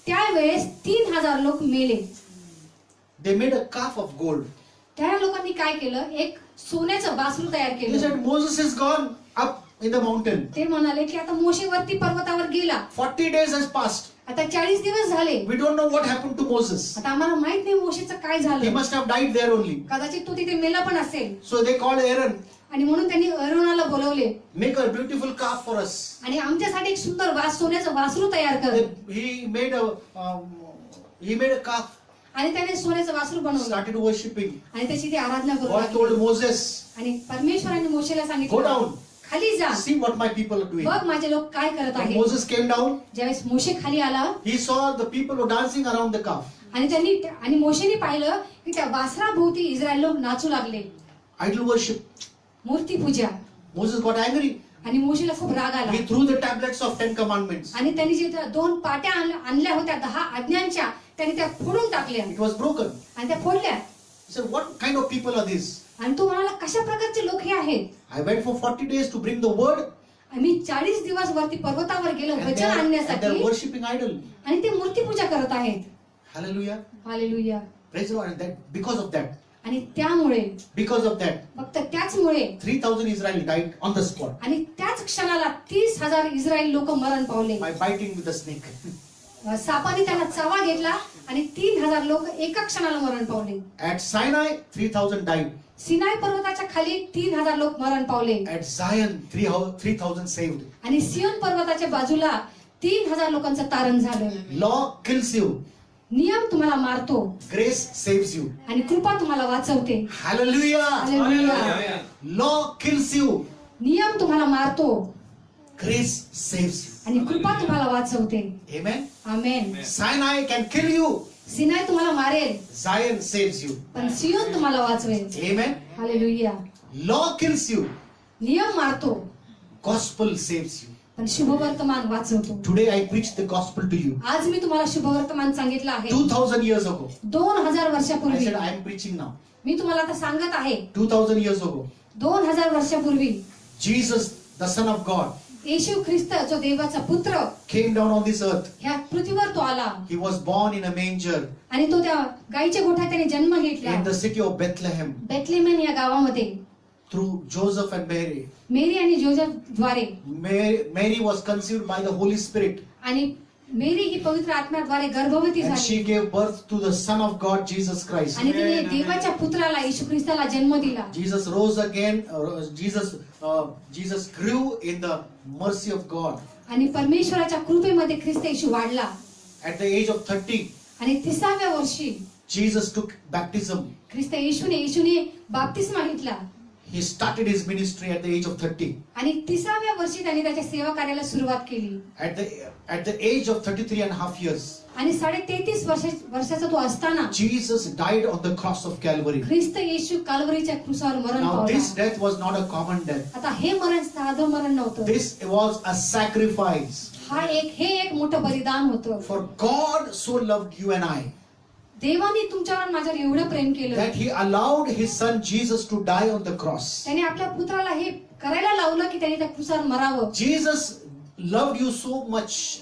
त्यावेळेस 3,000 लोक मेले. They made a calf of gold. त्या लोकांनी काय केलं, एक सोन्याचं वासरू तयार They केलं. said Moses is gone up in the mountain. ते म्हणाले की आता मोशे वरती पर्वतावर गेला. 40 days has passed. आता 40 दिवस झाले. We don't know what happened to Moses. आता आम्हाला माहित नाही मोशेचं काय He झालं. must have died there only. कदाचित तो तिथे मेला पण असेल. So they called Aaron, आणि म्हणून त्यांनी अरोनाला बोलवले make a beautiful calf for us. आणि आमच्यासाठी एक सुंदर सोन्याचं वासरू तयार कर. He made a calf, आणि त्याने सोन्याचं वासरू बनवलं started worshipping. आणि त्याची ती आराधना करू God told लागले. Moses, आणि परमेश्वराने मोशेला go सांगितलं down, खाली जा, see what my people are doing. बघ माझे लोक काय करत When आहेत. Moses came down, ज्यावेळेस मोशे खाली आला he saw the people were dancing around the calf. आणि मोशेने पाहिलं की त्या वासराभोवती इस्रायल लोक नाचू लागले. Idol worship. मूर्ती पूजा. Moses got angry. आणि मोशेला खूप राग आला He threw the tablets of 10 commandments. आणि त्यांनी जे त्या 2 पाट्या आणल्या होत्या 10 आज्ञांच्या त्यांनी त्या फोडून टाकल्या It was broken. आणि त्या फोडल्या. He said, what kind of people are these? आणि तो म्हणाला कशा प्रकारचे लोक हे आहेत. I went for 40 days to bring the word, आम्ही 40 दिवस वरती पर्वतावर गेलो and वचन they're आणण्यासाठी worshipping idol. आणि ते मूर्ती पूजा करत आहेत. Hallelujah. Hallelujah. Praise the Lord. And that, because of that, आणि त्यामुळे because of that, फक्त त्याचमुळे 3,000 Israel died on the spot आणि त्याच क्षणाला 30,000 इस्रायल लोक मरण पावले. by biting with the snake. सापाने त्यांना चावा घेतला आणि 3,000 लोक एका क्षणाला मरण पावले. At Sinai, 3,000 died. सिनाई पर्वताच्या खाली 3,000 लोक मरण पावले. At Zion, 3,000 saved. आणि सियोन पर्वताच्या बाजूला 3,000 लोकांचं तारण झालं. Law kills you. नियम तुम्हाला मारतो Grace saves you. आणि कृपा तुम्हाला वाचवते. Hallelujah. Hallelujah. Law kills you. नियम तुम्हाला मारतो Grace saves you. आणि कृपा तुम्हाला वाचवते. Amen. Amen. Sinai can kill you. Sinai तुम्हाला मारेल Zion saves you. पण सियोन तुम्हाला वाचवेल. Amen. Hallelujah. Law kills you. नियम मारतो Gospel saves you. पण शुभवर्तमान वाचवतो. Today I preach the gospel to you. आज मी तुम्हाला शुभवर्तमान सांगितलं आहे. 2,000 years ago. 2000 I वर्षापूर्वी said I am preaching now. मी तुम्हाला आता सांगत आहे. 2,000 years ago. 2000 वर्षापूर्वी Jesus, the Son of God, येशू ख्रिस्त जो देवाचा पुत्र came down on this earth. ह्या पृथ्वीवर तो आला He was born in a manger आणि तो त्या गाईच्या गोठ्यात त्याने जन्म घेतला. in the city of Bethlehem Bethlehem या गावामध्ये through Joseph and Mary. मेरी आणि जोसेफ द्वारे. Mary was conceived by the Holy Spirit आणि मेरी ही पवित्र आत्म्याद्वारे गर्भवती and झाली she gave birth to the Son of God, Jesus Christ. आणि तिने देवाच्या पुत्राला येशू ख्रिस्ताला जन्म दिला. Jesus rose again. Jesus grew in the mercy of God. आणि परमेश्वराच्या कृपेमध्ये ख्रिस्त येशू वाढला. At the age of 30, आणि 30व्या वर्षी Jesus took baptism. ख्रिस्त येशूने बाप्तिस्मा घेतला. He started his ministry at the age of 30. आणि 30व्या वर्षी त्याने त्याच्या सेवा कार्याला सुरुवात केली. At the age of 33 and a half years, आणि 33 वर्षाचा तो असताना Jesus died on the cross of Calvary. ख्रिस्त येशू काल्वरीच्या क्रूसावर मरण Now this पावला. death was not a common death. आता हे मरण साधं मरण नव्हतं. This was a sacrifice. हे एक मोठं बलिदान होतं. For God so loved you and I देवाने तुमच्यावर माझ्यावर एवढं प्रेम केलं that he allowed his son Jesus to die on the cross. त्याने आपल्या पुत्राला हे करायला लावलं की त्याने त्या क्रूसावर मरावं. Jesus loved you so much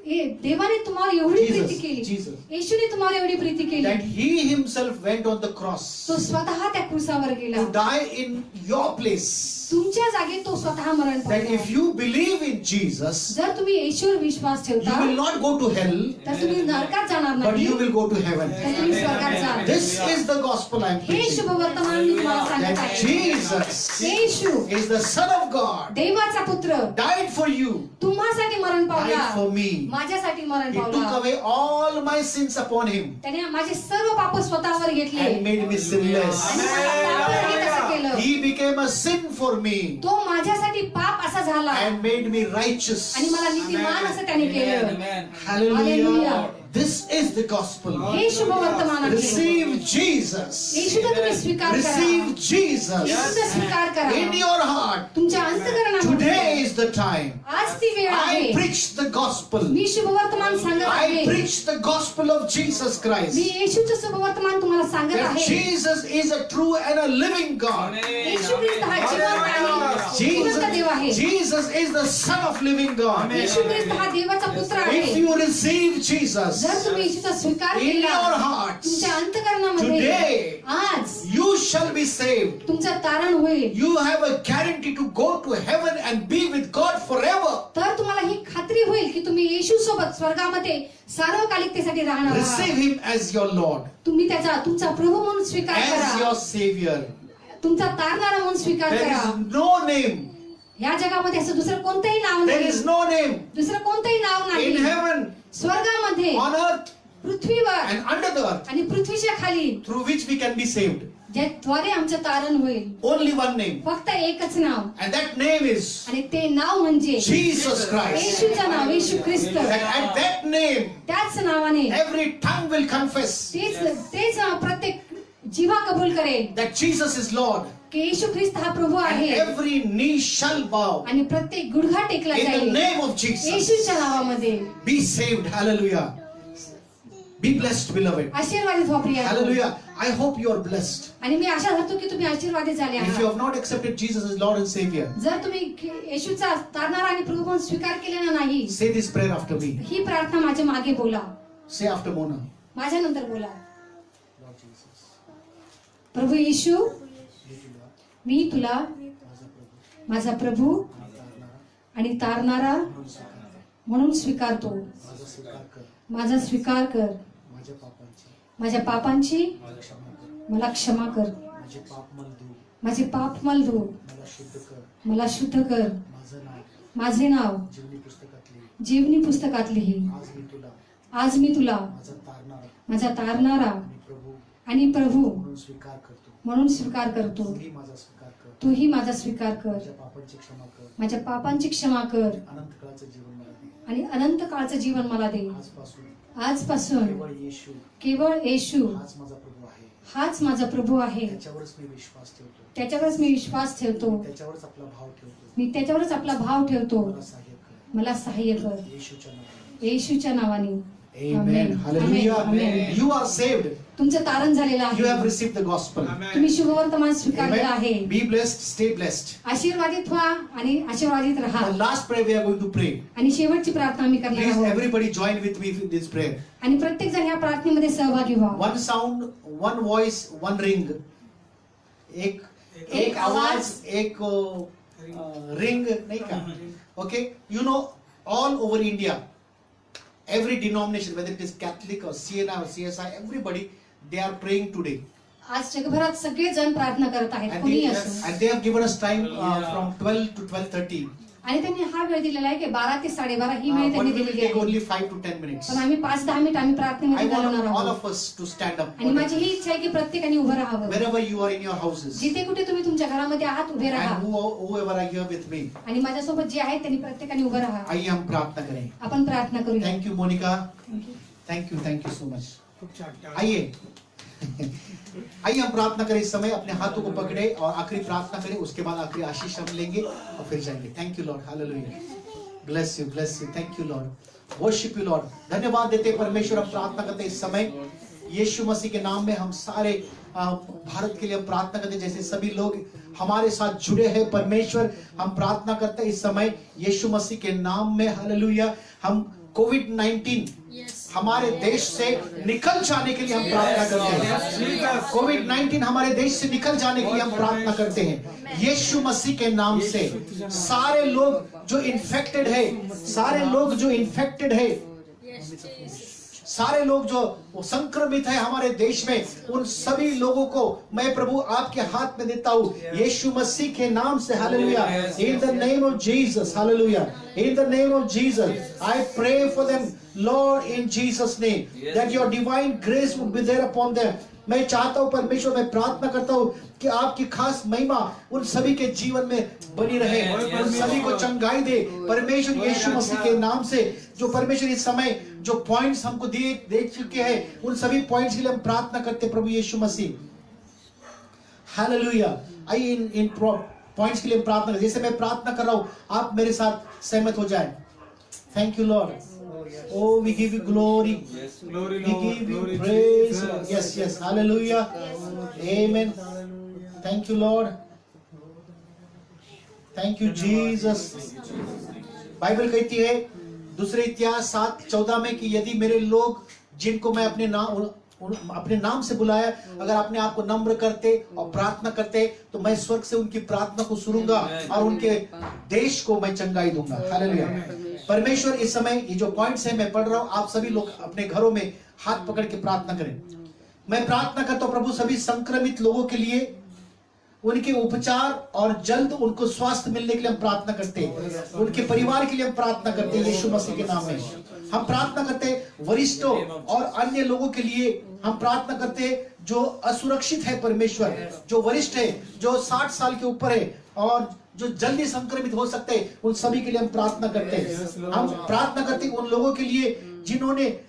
देवाने तुम्हाला एवढी प्रीती केली. Jesus. येशूने तुम्हाला एवढी प्रीती केली. that he himself went on the cross तो स्वतः त्या क्रूसावर गेला. to die in your place. तुमच्या जागी तो स्वतः मरण That पावला. if you believe in Jesus, जर तुम्ही येशूवर विश्वास you ठेवता will not go to hell, तर तुम्ही नरकात जाणार but नाही you will go to heaven. तर तुम्ही स्वर्गात जाल. This is the gospel I am हे preaching. शुभवर्तमान मी तुम्हाला सांगत That आहे. Jesus Yeshu is the Son of God, देवाचा पुत्र died for you, तुम्हासाठी मरण पावला. died for me. माझ्यासाठी मरण He took पावला. away all my sins upon him त्याने माझे सर्व पाप स्वतःवर घेतले and made me sinless. आणि मला पापावरही तसं केलं. He became a sin for me तो माझ्यासाठी पाप असा झाला and made me righteous. आणि मला नीतिमान असं त्याने केलं. Hallelujah. Hallelujah. This is the gospel. हे शुभवर्तमान आहे. Receive Jesus. येशूचा तुम्ही स्वीकार करा. Receive Jesus येशूचा स्वीकार करा. in your heart. तुमच्या अंतःकरणामध्ये Today is the time. आज ती वेळ I आहे. preach the gospel. मी शुभवर्तमान सांगत I आहे. preach the gospel of Jesus me Christ. येशूचं शुभवर्तमान तुम्हाला सांगत That आहे. Jesus is a true and a living God. येशू ख्रिस्त हा जिवंत आणि जिवंत देव आहे. Jesus is the Son of living God. येशू ख्रिस्त हा देवाचा पुत्र If आहे. you receive Jesus जर तुम्ही येशूचा स्वीकार in केला your hearts, तुमच्या अंतःकरणामध्ये today आज you shall be saved. तुमचं तारण होईल. You have a guarantee to go to heaven and be with God forever. तर तुम्हाला ही खात्री होईल की तुम्ही येशू सोबत स्वर्गामध्ये सार्वकालिकतेसाठी राहणार Receive आहात. Him as your Lord, तुम्ही तुमचा प्रभू म्हणून स्वीकार as करा. your Savior. तुमचा तारणारा म्हणून स्वीकार There करा. is no name. या जगामध्ये असं दुसरं कोणतंही नाव There नाही. is no name दुसरं कोणतंही नाव in नाही. heaven, स्वर्गामध्ये, on earth, पृथ्वीवर and under the earth आणि पृथ्वीच्या खाली through which we can be saved. ज्याद्वारे आमचं तारण होईल. Only one name. फक्त एकच नाव And that name is आणि ते नाव म्हणजे Jesus Christ. येशूचं now, Yeshu Christ. That at that name, त्याच नावाने every tongue will confess तेच प्रत्येक जिव्हा कबूल करेल that Jesus is Lord. की येशू ख्रिस्त हा प्रभू And आहे. every knee shall bow आणि प्रत्येक गुडघा टेकला in the जाईल name of Jesus. येशूच्या नावामध्ये. Be saved. Hallelujah. Be blessed, beloved. आशीर्वादित व्हा प्रिय. Hallelujah. I hope you are blessed. आणि मी आशा करतो की तुम्ही आशीर्वादित झाले If you आहात. have not accepted Jesus as Lord and Savior, जर तुम्ही येशूचा तारणारा आणि प्रभू म्हणून स्वीकार केलेला नाही, say this prayer after me. ही प्रार्थना माझ्या मागे बोला, Say after Mona. माझ्या नंतर बोला. Lord Jesus, प्रभू येशू, मी तुला मी तुला माझा माझा प्रभू प्रभू आणि आणि तारणारा तारणारा म्हणून स्वीकार म्हणून स्वीकारतो. कर. माझा स्वीकार कर. माझा स्वीकार कर. माझ्या पापांची माझ्या पापांची मला क्षमा कर. मला क्षमा कर. माझे पाप मला धु. माझे पाप मला धु. मला शुद्ध कर. मला शुद्ध कर. माझं नाव माझे नाव जीवनी पुस्तकातली जीवनी पुस्तकात लिही. आज मी तुला आज मी तुला माझा तारणारा माझा तारणारा आणि प्रभू आणि प्रभू म्हणून स्वीकार करतो. म्हणून स्वीकार करतो. तूही माझा स्वीकार कर. तूही माझा स्वीकार कर. माझ्या पापांची क्षमा कर. माझ्या पापांची क्षमा कर अनंत काळाचं जीवन मला दे. आणि अनंत काळचं जीवन मला दे. आजपासून आजपासून केवळ येशू केवळ येशू हाच माझा प्रभू आहे. हाच माझा प्रभू आहे. त्याच्यावरच मी विश्वास ठेवतो. त्याच्यावरच मी विश्वास ठेवतो. त्याच्यावरच आपला भाव ठेवतो. मी त्याच्यावरच आपला भाव ठेवतो. मला सहाय्य कर. मला सहाय्य कर. येशूच्या नावाने. येशूच्या नावाने. Amen. Hallelujah. Amen. You are saved. तुमचं तारण झालेलं You have आहे. received the gospel. तुम्ही शुभवर्तमान स्वीकारलेलं आहे. Amen. Be blessed. Stay blessed. आशीर्वादित व्हा आणि आशीर्वादित राहा. The last prayer we are going to pray. आणि शेवटची प्रार्थना आम्ही करणार Please, आहोत. everybody join with me in this prayer. आणि प्रत्येक जण या प्रार्थनेमध्ये सहभागी व्हा. One sound, one voice, one ring. एक आवाज, एक रिंग नाही का? Okay. You know, all over India, every denomination, whether it is Catholic or CNI or CSI, everybody, they are praying today. आज जगभरात सगळे जण प्रार्थना करत आहेत. कोणीही असो. And they have given us time from 12 to 12:30. आणि त्यांनी हा वेळ दिलेला आहे की 12 ते 12:30 ही वेळ But त्यांनी we will दिलेली take आहे. only 5 to 10 minutes. पण आम्ही 5-10 मिनिट आम्ही I प्रार्थनेमध्ये घालवणार want all आहोत. of us to stand up. आणि माझी ही इच्छा आहे की प्रत्येकाने उभं राहावं. Wherever you are in your houses. जिथे कुठे तुम्ही तुमच्या घरामध्ये आहात उभे राहा. And whoever are here with me. आणि माझ्यासोबत जे आहेत त्यांनी प्रत्येकाने उभं राहा. आइए हम प्रार्थना करें. आपण प्रार्थना करूया. Thank you, Monica. Thank you so much. आइए आइए हम प्रार्थना करें. इस समय अपने हाथों को पकड़े और आखिरी प्रार्थना करें. उसके बाद आखिरी आशीष हम लेंगे और फिर जाएंगे. Thank you Lord. Hallelujah. Bless you. Thank you Lord. Worship you Lord. धन्यवाद देते परमेश्वर. हम प्रार्थना करते इस समय यीशु मसीह के नाम में. हम सारे भारत के लिए हम प्रार्थना करते जैसे सभी लोग हमारे साथ जुड़े हैं परमेश्वर. हम प्रार्थना करते हैं इस समय यीशु मसीह के नाम में. हालेलुया. हम कोविड-19 हमारे देश से निकल जाने के लिए हम प्रार्थना करते हैं. कोविड-19 हमारे देश से निकल जाने के लिए हम प्रार्थना करते हैं यीशु मसीह के नाम से. सारे लोग जो इन्फेक्टेड है, सारे लोग जो इन्फेक्टेड है, सारे लोग जो संक्रमित है हमारे देश में, उन सभी लोगों को मैं प्रभु आपके हाथ में देता हूं यीशु मसीह के नाम से. Hallelujah. In the name of Jesus. Hallelujah. In the name of Jesus, I pray for them, Lord, in Jesus' name, that your divine grace would be there upon them. मैं चाहता हूं परमेश्वर, मैं प्रार्थना करता हूं कि आपकी खास महिमा उन सभी के जीवन में बनी रहे, उन सभी को चंगाई दे परमेश्वर यीशु मसीह के नाम से. जो परमेश्वर इस समय जो पॉइंट्स हमको दे चुके हैं, उन सभी पॉइंट्स के लिए हम प्रार्थना करते प्रभु यीशु मसीह. हालेलुया. आइए इन पॉइंट्स के लिए हम प्रार्थना करें। जैसे मैं प्रार्थना कर रहा हूं, आप मेरे साथ सहमत हो जाए। Thank you Lord. Oh, we give you glory. Glory, We Lord. give you Glory, praise. Jesus. Yes, yes. Hallelujah. Amen. Thank you, Lord. Thank you, Jesus. Bible कहती है दूसरे इतिहास 7:14 में कि यदि मेरे लोग जिनको मैं अपने नाम से बुलाया, अगर अपने आप को नम्र करते और प्रार्थना करते, तो मैं स्वर्ग से उनकी प्रार्थना को सुनूंगा और उनके देश को मैं चंगाई दूंगा। हालेलुया। परमेश्वर इस समय ये जो पॉइंट्स है मैं पढ़ रहा हूं, आप सभी लोग अपने घरों में हाथ पकड़ के प्रार्थना करें। मैं प्रार्थना करता हूं प्रभु सभी संक्रमित लोगों के लिए, उनके उपचार और जल्द उनको स्वास्थ्य मिलने के लिए हम प्रार्थना करते हैं। उनके परिवार के लिए हम प्रार्थना करते हैं यीशु मसीह के नाम में। हम प्रार्थना करते हैं वरिष्ठों और अन्य लोगों के लिए हम प्रार्थना करते हैं जो असुरक्षित है परमेश्वर, जो वरिष्ठ है, जो 60 साल के ऊपर है और जो जल्दी संक्रमित हो सकते हैं, उन सभी के लिए हम प्रार्थना करते हैं। हम प्रार्थना करते हैं उन लोगों के लिए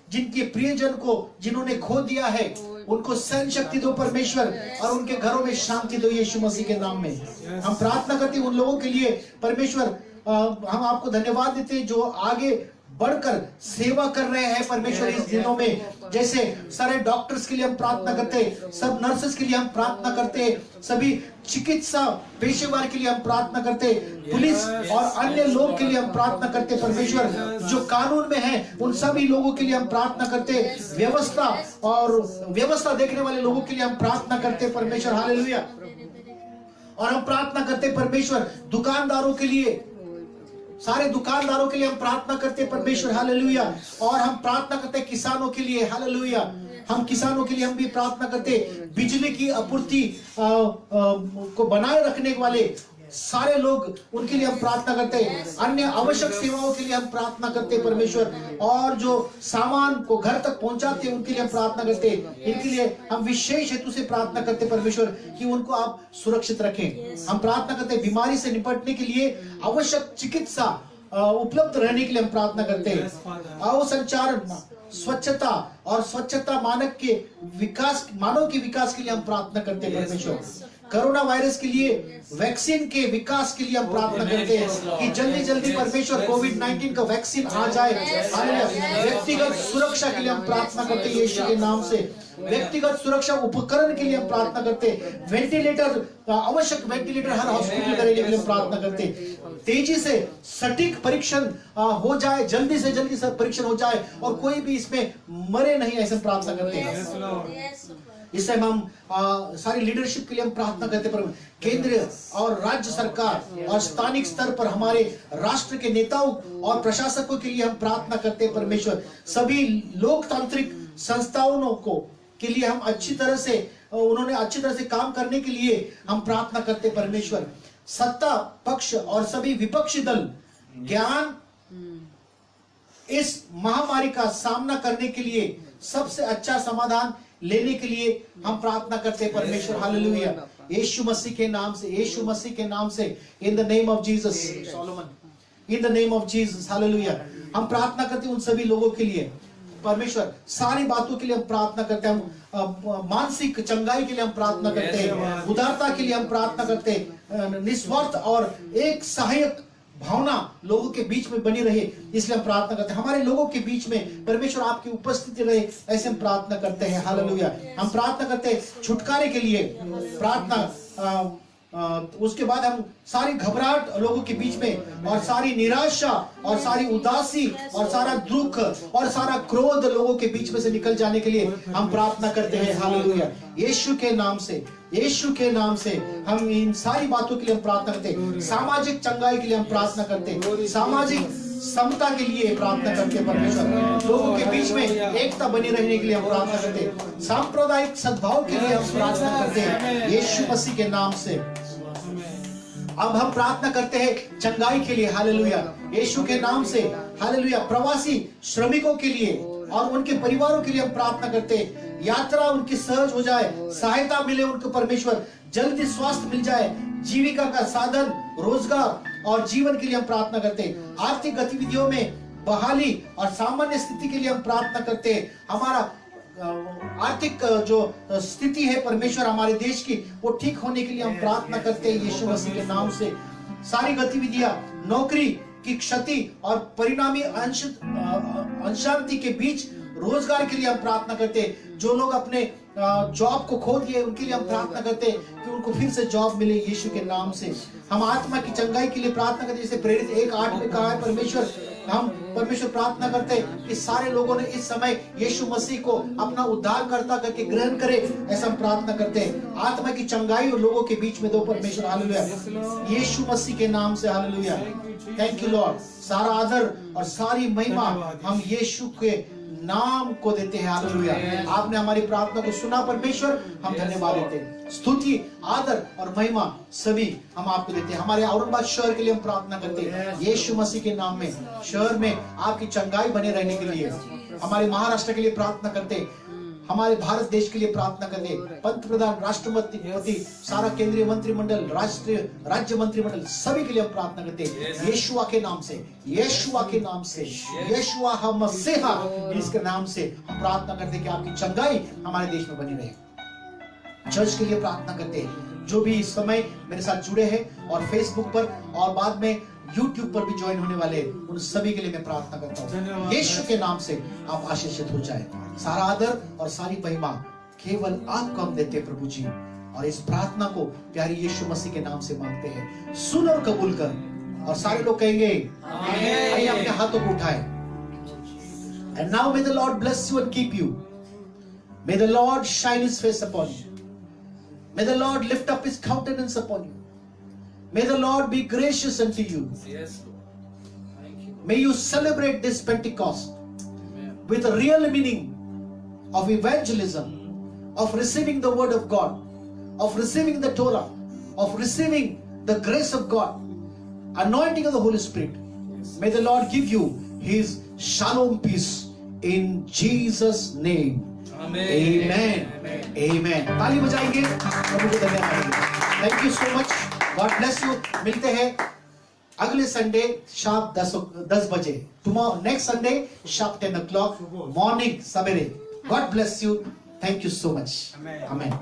जिनके प्रियजन को जिन्होंने खो दिया है, उनको सहन शक्ति दो परमेश्वर और उनके घरों में शांति दो यीशु मसीह के नाम में। हम प्रार्थना करते हैं उन लोगों के लिए परमेश्वर, हम आपको धन्यवाद देते हैं जो आगे बढ़कर सेवा कर रहे हैं परमेश्वर इस दिनों में। जैसे सारे डॉक्टर्स के लिए हम प्रार्थना करते हैं, सब नर्सेस के लिए हम प्रार्थना करते हैं, सभी चिकित्सा पेशेवर के लिए हम प्रार्थना करते हैं, पुलिस और अन्य लोग के लिए हम प्रार्थना करते हैं परमेश्वर, जो कानून में है उन सभी लोगों के लिए हम प्रार्थना करते हैं, व्यवस्था देखने वाले लोगों के लिए हम प्रार्थना करते हैं परमेश्वर। हालेलुया। और हम प्रार्थना करते हैं परमेश्वर दुकानदारों के लिए, सारे दुकानदारों के लिए हम प्रार्थना करते हैं परमेश्वर। हालेलुया। और हम प्रार्थना करते हैं किसानों के लिए। हालेलुया। हम किसानों के लिए हम भी प्रार्थना करते हैं, बिजली की आपूर्ति को बनाए रखने वाले सारे लोग, उनके लिए हम प्रार्थना करते हैं, अन्य आवश्यक सेवाओं के लिए हम प्रार्थना करते हैं परमेश्वर, और जो सामान को घर तक पहुंचाते हैं उनके लिए हम प्रार्थना करते हैं। इनके लिए हम विशेष हेतु से प्रार्थना करते हैं परमेश्वर कि उनको आप सुरक्षित रखें। हम प्रार्थना करते हैं बीमारी से निपटने के लिए आवश्यक चिकित्सा उपलब्ध रहने के लिए हम प्रार्थना करते हैं। अवसंचार, स्वच्छता और स्वच्छता मानव के विकास के लिए हम प्रार्थना करते हैं परमेश्वर। कोरोना वायरस के लिए, वैक्सीन के विकास के लिए हम प्रार्थना करते हैं कि जल्दी जल्दी परमेश्वर कोविड-19 का वैक्सीन आ जाए। व्यक्तिगत सुरक्षा के लिए हम प्रार्थना करते हैं यीशु के नाम से। व्यक्तिगत सुरक्षा उपकरण के लिए हम प्रार्थना करते हैं, वेंटिलेटर, आवश्यक वेंटिलेटर हर हॉस्पिटल करने के लिए हम प्रार्थना करते हैं। तेजी से सटीक परीक्षण हो जाए, जल्दी से जल्दी परीक्षण हो जाए और कोई भी इसमें मरे नहीं, ऐसे प्रार्थना करते हैं। इस समय हम सारी लीडरशिप के लिए हम प्रार्थना करते हैं, केंद्र और राज्य सरकार और स्थानिक स्तर पर हमारे राष्ट्र के नेताओं और प्रशासकों के लिए हम प्रार्थना करते हैं परमेश्वर। सभी लोकतांत्रिक संस्थाओं के लिए हम उन्होंने अच्छी तरह से काम करने के लिए हम प्रार्थना करते हैं परमेश्वर। सत्ता पक्ष और सभी विपक्षी दल ज्ञान इस महामारी का सामना करने के लिए सबसे अच्छा समाधान लेने के लिए हम प्रार्थना करते हैं परमेश्वर। हालेलुया। यीशु मसीह के नाम से, यीशु मसीह के नाम से, in the name of Jesus, Solomon, in the name of Jesus. Hallelujah. हम प्रार्थना करते हैं उन सभी लोगों के लिए परमेश्वर, सारी बातों के लिए हम प्रार्थना करते हैं। हम मानसिक चंगाई के लिए हम प्रार्थना करते हैं, उदारता के लिए हम प्रार्थना करते हैं, निस्वार्थ और एक सहायक भावना लोगों के बीच में बनी रहे, इसलिए हम प्रार्थना करते हैं। हमारे लोगों के बीच में परमेश्वर आपकी उपस्थिति रहे, ऐसे हम प्रार्थना करते हैं। हालेलुया। हम प्रार्थना करते हैं छुटकारे के लिए प्रार्थना, उसके बाद हम सारी घबराहट लोगों के बीच में और सारी निराशा और सारी उदासी और सारा दुख और सारा क्रोध लोगों के बीच में से निकल जाने के लिए हम प्रार्थना करते हैं। हालेलुया। यीशु के नाम से, यीशु के नाम से हम इन सारी बातों के लिए हम प्रार्थना करते हैं। सामाजिक चंगाई के लिए हम प्रार्थना करते हैं, सामाजिक समता के लिए प्रार्थना करते हैं परमेश्वर। लोगों के बीच में एकता बनी रहने के लिए हम प्रार्थना करते हैं, सांप्रदायिक सद्भाव के लिए हम प्रार्थना करते हैं यीशु मसीह के नाम से। अब हम प्रार्थना करते हैं चंगाई के लिए। हालेलुया। यीशु के नाम से। हालेलुया। प्रवासी श्रमिकों के लिए और उनके परिवारों के लिए हम प्रार्थना करते हैं, यात्रा उनकी सहज हो जाए, सहायता मिले उनको परमेश्वर, जल्दी स्वास्थ्य मिल जाए, जीविका का साधन, रोजगार और जीवन के लिए हम प्रार्थना करते हैं। आर्थिक गतिविधियों में बहाली और सामान्य स्थिति के लिए हम प्रार्थना करते हैं। हमारा आर्थिक जो स्थिति है परमेश्वर हमारे देश की, वो ठीक होने के लिए हम प्रार्थना करते हैं यीशु मसीह के नाम से। सारी गतिविधियां, नौकरी की क्षति और परिणामी अशांति के बीच रोजगार के लिए हम प्रार्थना करते हैं। जो लोग अपने जॉब को खो दिए उनके लिए हम प्रार्थना करते हैं कि उनको फिर से जॉब मिले यीशु के नाम से। हम आत्मा की चंगाई के लिए प्रार्थना करते हैं, जैसे प्रेरित 1:8 में कहा है परमेश्वर, हम परमेश्वर प्रार्थना करते हैं कि सारे लोगों ने इस समय यीशु मसीह को अपना उद्धारकर्ता करके ग्रहण करे, ऐसा हम प्रार्थना करते हैं। आत्मा की चंगाई और लोगों के बीच में दो परमेश्वर, हालेलुया, यीशु मसीह के नाम से, हालेलुया। Thank you Lord. सारा आदर और सारी महिमा हम यीशु के नाम को देते हैं, हालेलुया। आपने हमारी प्रार्थना को सुना परमेश्वर, हम धन्यवाद देते हैं। स्तुति, आदर और महिमा सभी हम आपको देते हैं। हमारे औरंगाबाद शहर के लिए हम प्रार्थना करते हैं यीशु मसीह के नाम में, शहर में आपकी चंगाई बने रहने के लिए। हमारे महाराष्ट्र के लिए प्रार्थना करते हैं, हमारे भारत देश के लिए प्रार्थना करते, पंत प्रधान, राष्ट्रपति, सारा केंद्रीय मंत्रिमंडल, राष्ट्रीय राज्य मंत्रिमंडल, सभी के लिए हम प्रार्थना करते हैं यीशुआ के नाम से, यीशुआ के नाम से, यीशुआ हम मसीहा इसके नाम से हम प्रार्थना करते कि आपकी चंगाई हमारे देश में बनी रहे। चर्च के लिए प्रार्थना करते हैं, जो भी इस समय मेरे साथ जुड़े हैं और फेसबुक पर और बाद में YouTube पर भी ज्वाइन होने वाले, उन सभी के लिए मैं प्रार्थना करता हूँ यीशु के नाम से आप आशीषित हो जाए। सारा आदर और सारी महिमा केवल आपको हम देते हैं प्रभु जी, और इस प्रार्थना को प्यारे यीशु मसीह के नाम से मांगते हैं। सुन और कबूल कर, और सारे लोग कहेंगे आइए अपने हाथों को उठाएं। And now may the Lord bless you and keep you. May the Lord shine his face upon you. May the Lord lift up his countenance upon you. May the Lord be gracious unto you. Yes, Lord. Thank you. May you celebrate this Pentecost Amen. with a real meaning of evangelism, of receiving the word of God, of receiving the Torah, of receiving the grace of God, anointing of the Holy Spirit. May the Lord give you his shalom peace in Jesus' name. Amen. Amen. Amen. Amen. ताली बजाएंगे, प्रभु को धन्यवाद। Thank you so much. God bless you. मिलते हैं अगले Sunday शाम 10 बजे। Tomorrow next Sunday sharp 10 o'clock morning सवेरे। God bless you. Thank you so much. Amen.